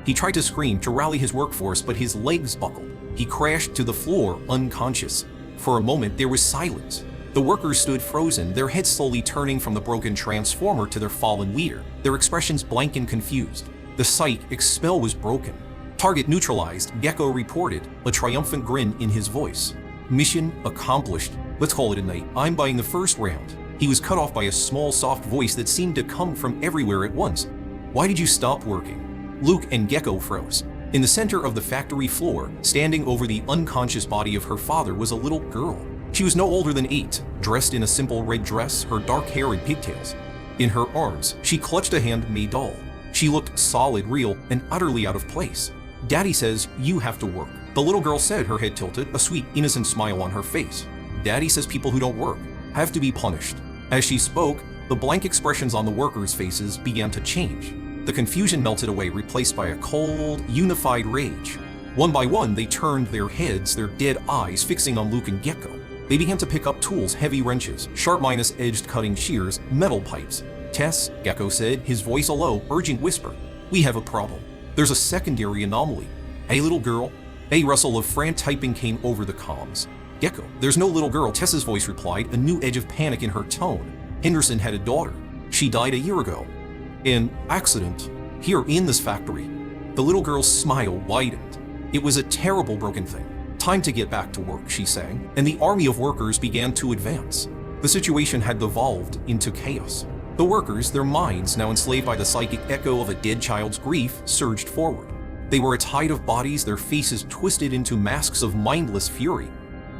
He tried to scream to rally his workforce, but his legs buckled. He crashed to the floor, unconscious. For a moment, there was silence. The workers stood frozen, their heads slowly turning from the broken transformer to their fallen leader, their expressions blank and confused. The psychic spell was broken. Target neutralized, Gecko reported, a triumphant grin in his voice. Mission accomplished. Let's call it a night. I'm buying the first round. He was cut off by a small, soft voice that seemed to come from everywhere at once. Why did you stop working? Luke and Gecko froze. In the center of the factory floor, standing over the unconscious body of her father, was a little girl. She was no older than 8, dressed in a simple red dress, her dark hair in pigtails. In her arms, she clutched a handmade doll. She looked solid, real, and utterly out of place. Daddy says you have to work. The little girl said, her head tilted, a sweet, innocent smile on her face. Daddy says people who don't work have to be punished. As she spoke, the blank expressions on the workers' faces began to change. The confusion melted away, replaced by a cold, unified rage. One by one, they turned their heads, their dead eyes fixing on Luke and Gecko. They began to pick up tools, heavy wrenches, sharp-edged cutting shears, metal pipes. Tess, Gecko said, his voice a low, urgent whisper. We have a problem. There's a secondary anomaly. Hey, little girl. A rustle of frantic typing came over the comms. Gecko, there's no little girl, Tess's voice replied, a new edge of panic in her tone. Henderson had a daughter. She died a year ago. An accident. Here in this factory. The little girl's smile widened. It was a terrible broken thing. Time to get back to work, she sang, and the army of workers began to advance. The situation had devolved into chaos. The workers, their minds now enslaved by the psychic echo of a dead child's grief, surged forward. They were a tide of bodies, their faces twisted into masks of mindless fury.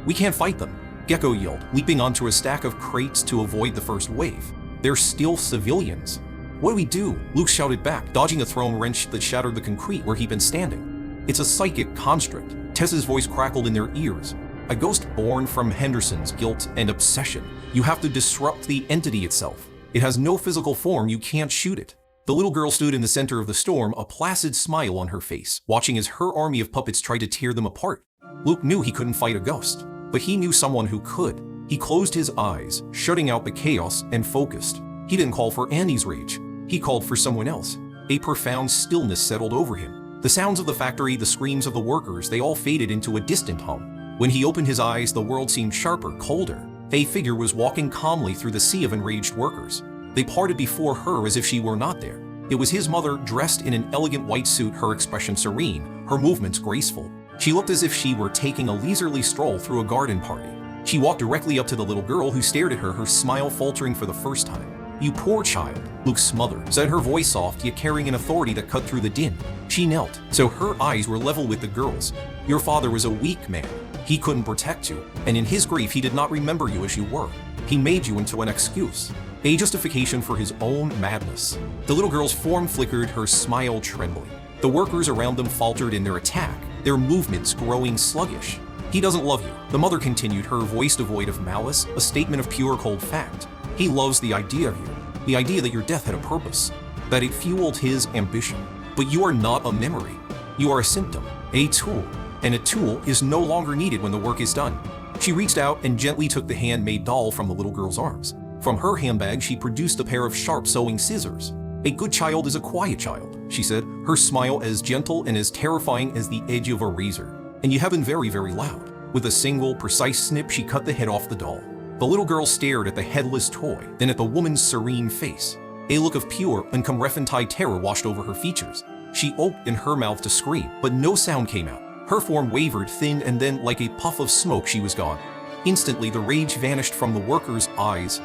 We can't fight them, Gecko yelled, leaping onto a stack of crates to avoid the first wave. They're still civilians. What do we do? Luke shouted back, dodging a thrown wrench that shattered the concrete where he'd been standing. It's a psychic construct. Tess's voice crackled in their ears. A ghost born from Henderson's guilt and obsession. You have to disrupt the entity itself. It has no physical form, you can't shoot it. The little girl stood in the center of the storm, a placid smile on her face, watching as her army of puppets tried to tear them apart. Luke knew he couldn't fight a ghost, but he knew someone who could. He closed his eyes, shutting out the chaos, and focused. He didn't call for Andy's rage. He called for someone else. A profound stillness settled over him. The sounds of the factory, the screams of the workers, they all faded into a distant hum. When he opened his eyes, the world seemed sharper, colder. A figure was walking calmly through the sea of enraged workers. They parted before her as if she were not there. It was his mother, dressed in an elegant white suit, her expression serene, her movements graceful. She looked as if she were taking a leisurely stroll through a garden party. She walked directly up to the little girl who stared at her, her smile faltering for the first time. "You poor child," Luke's mother said, her voice soft yet carrying an authority that cut through the din. She knelt, so her eyes were level with the girl's. "Your father was a weak man. He couldn't protect you, and in his grief he did not remember you as you were. He made you into an excuse, a justification for his own madness." The little girl's form flickered, her smile trembling. The workers around them faltered in their attack, their movements growing sluggish. "He doesn't love you," the mother continued, her voice devoid of malice, a statement of pure cold fact. "He loves the idea of you, the idea that your death had a purpose, that it fueled his ambition. But you are not a memory. You are a symptom, a tool, and a tool is no longer needed when the work is done." She reached out and gently took the handmade doll from the little girl's arms. From her handbag, she produced a pair of sharp sewing scissors. "A good child is a quiet child," she said, her smile as gentle and as terrifying as the edge of a razor. "And you have been very, very loud." With a single, precise snip, she cut the head off the doll. The little girl stared at the headless toy, then at the woman's serene face. A look of pure, unconfessed terror washed over her features. She opened her mouth to scream, but no sound came out. Her form wavered, thinned, and then, like a puff of smoke, she was gone. Instantly, the rage vanished from the workers' eyes.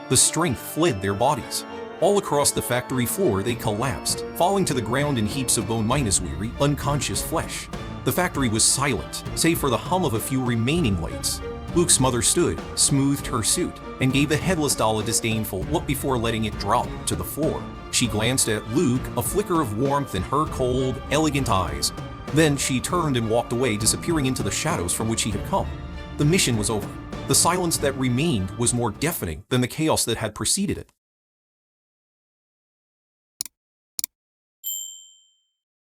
The strength fled their bodies. All across the factory floor, they collapsed, falling to the ground in heaps of bone-weary, unconscious flesh. The factory was silent, save for the hum of a few remaining lights. Luke's mother stood, smoothed her suit, and gave the headless doll a disdainful look before letting it drop to the floor. She glanced at Luke, a flicker of warmth in her cold, elegant eyes. Then she turned and walked away, disappearing into the shadows from which she had come. The mission was over. The silence that remained was more deafening than the chaos that had preceded it.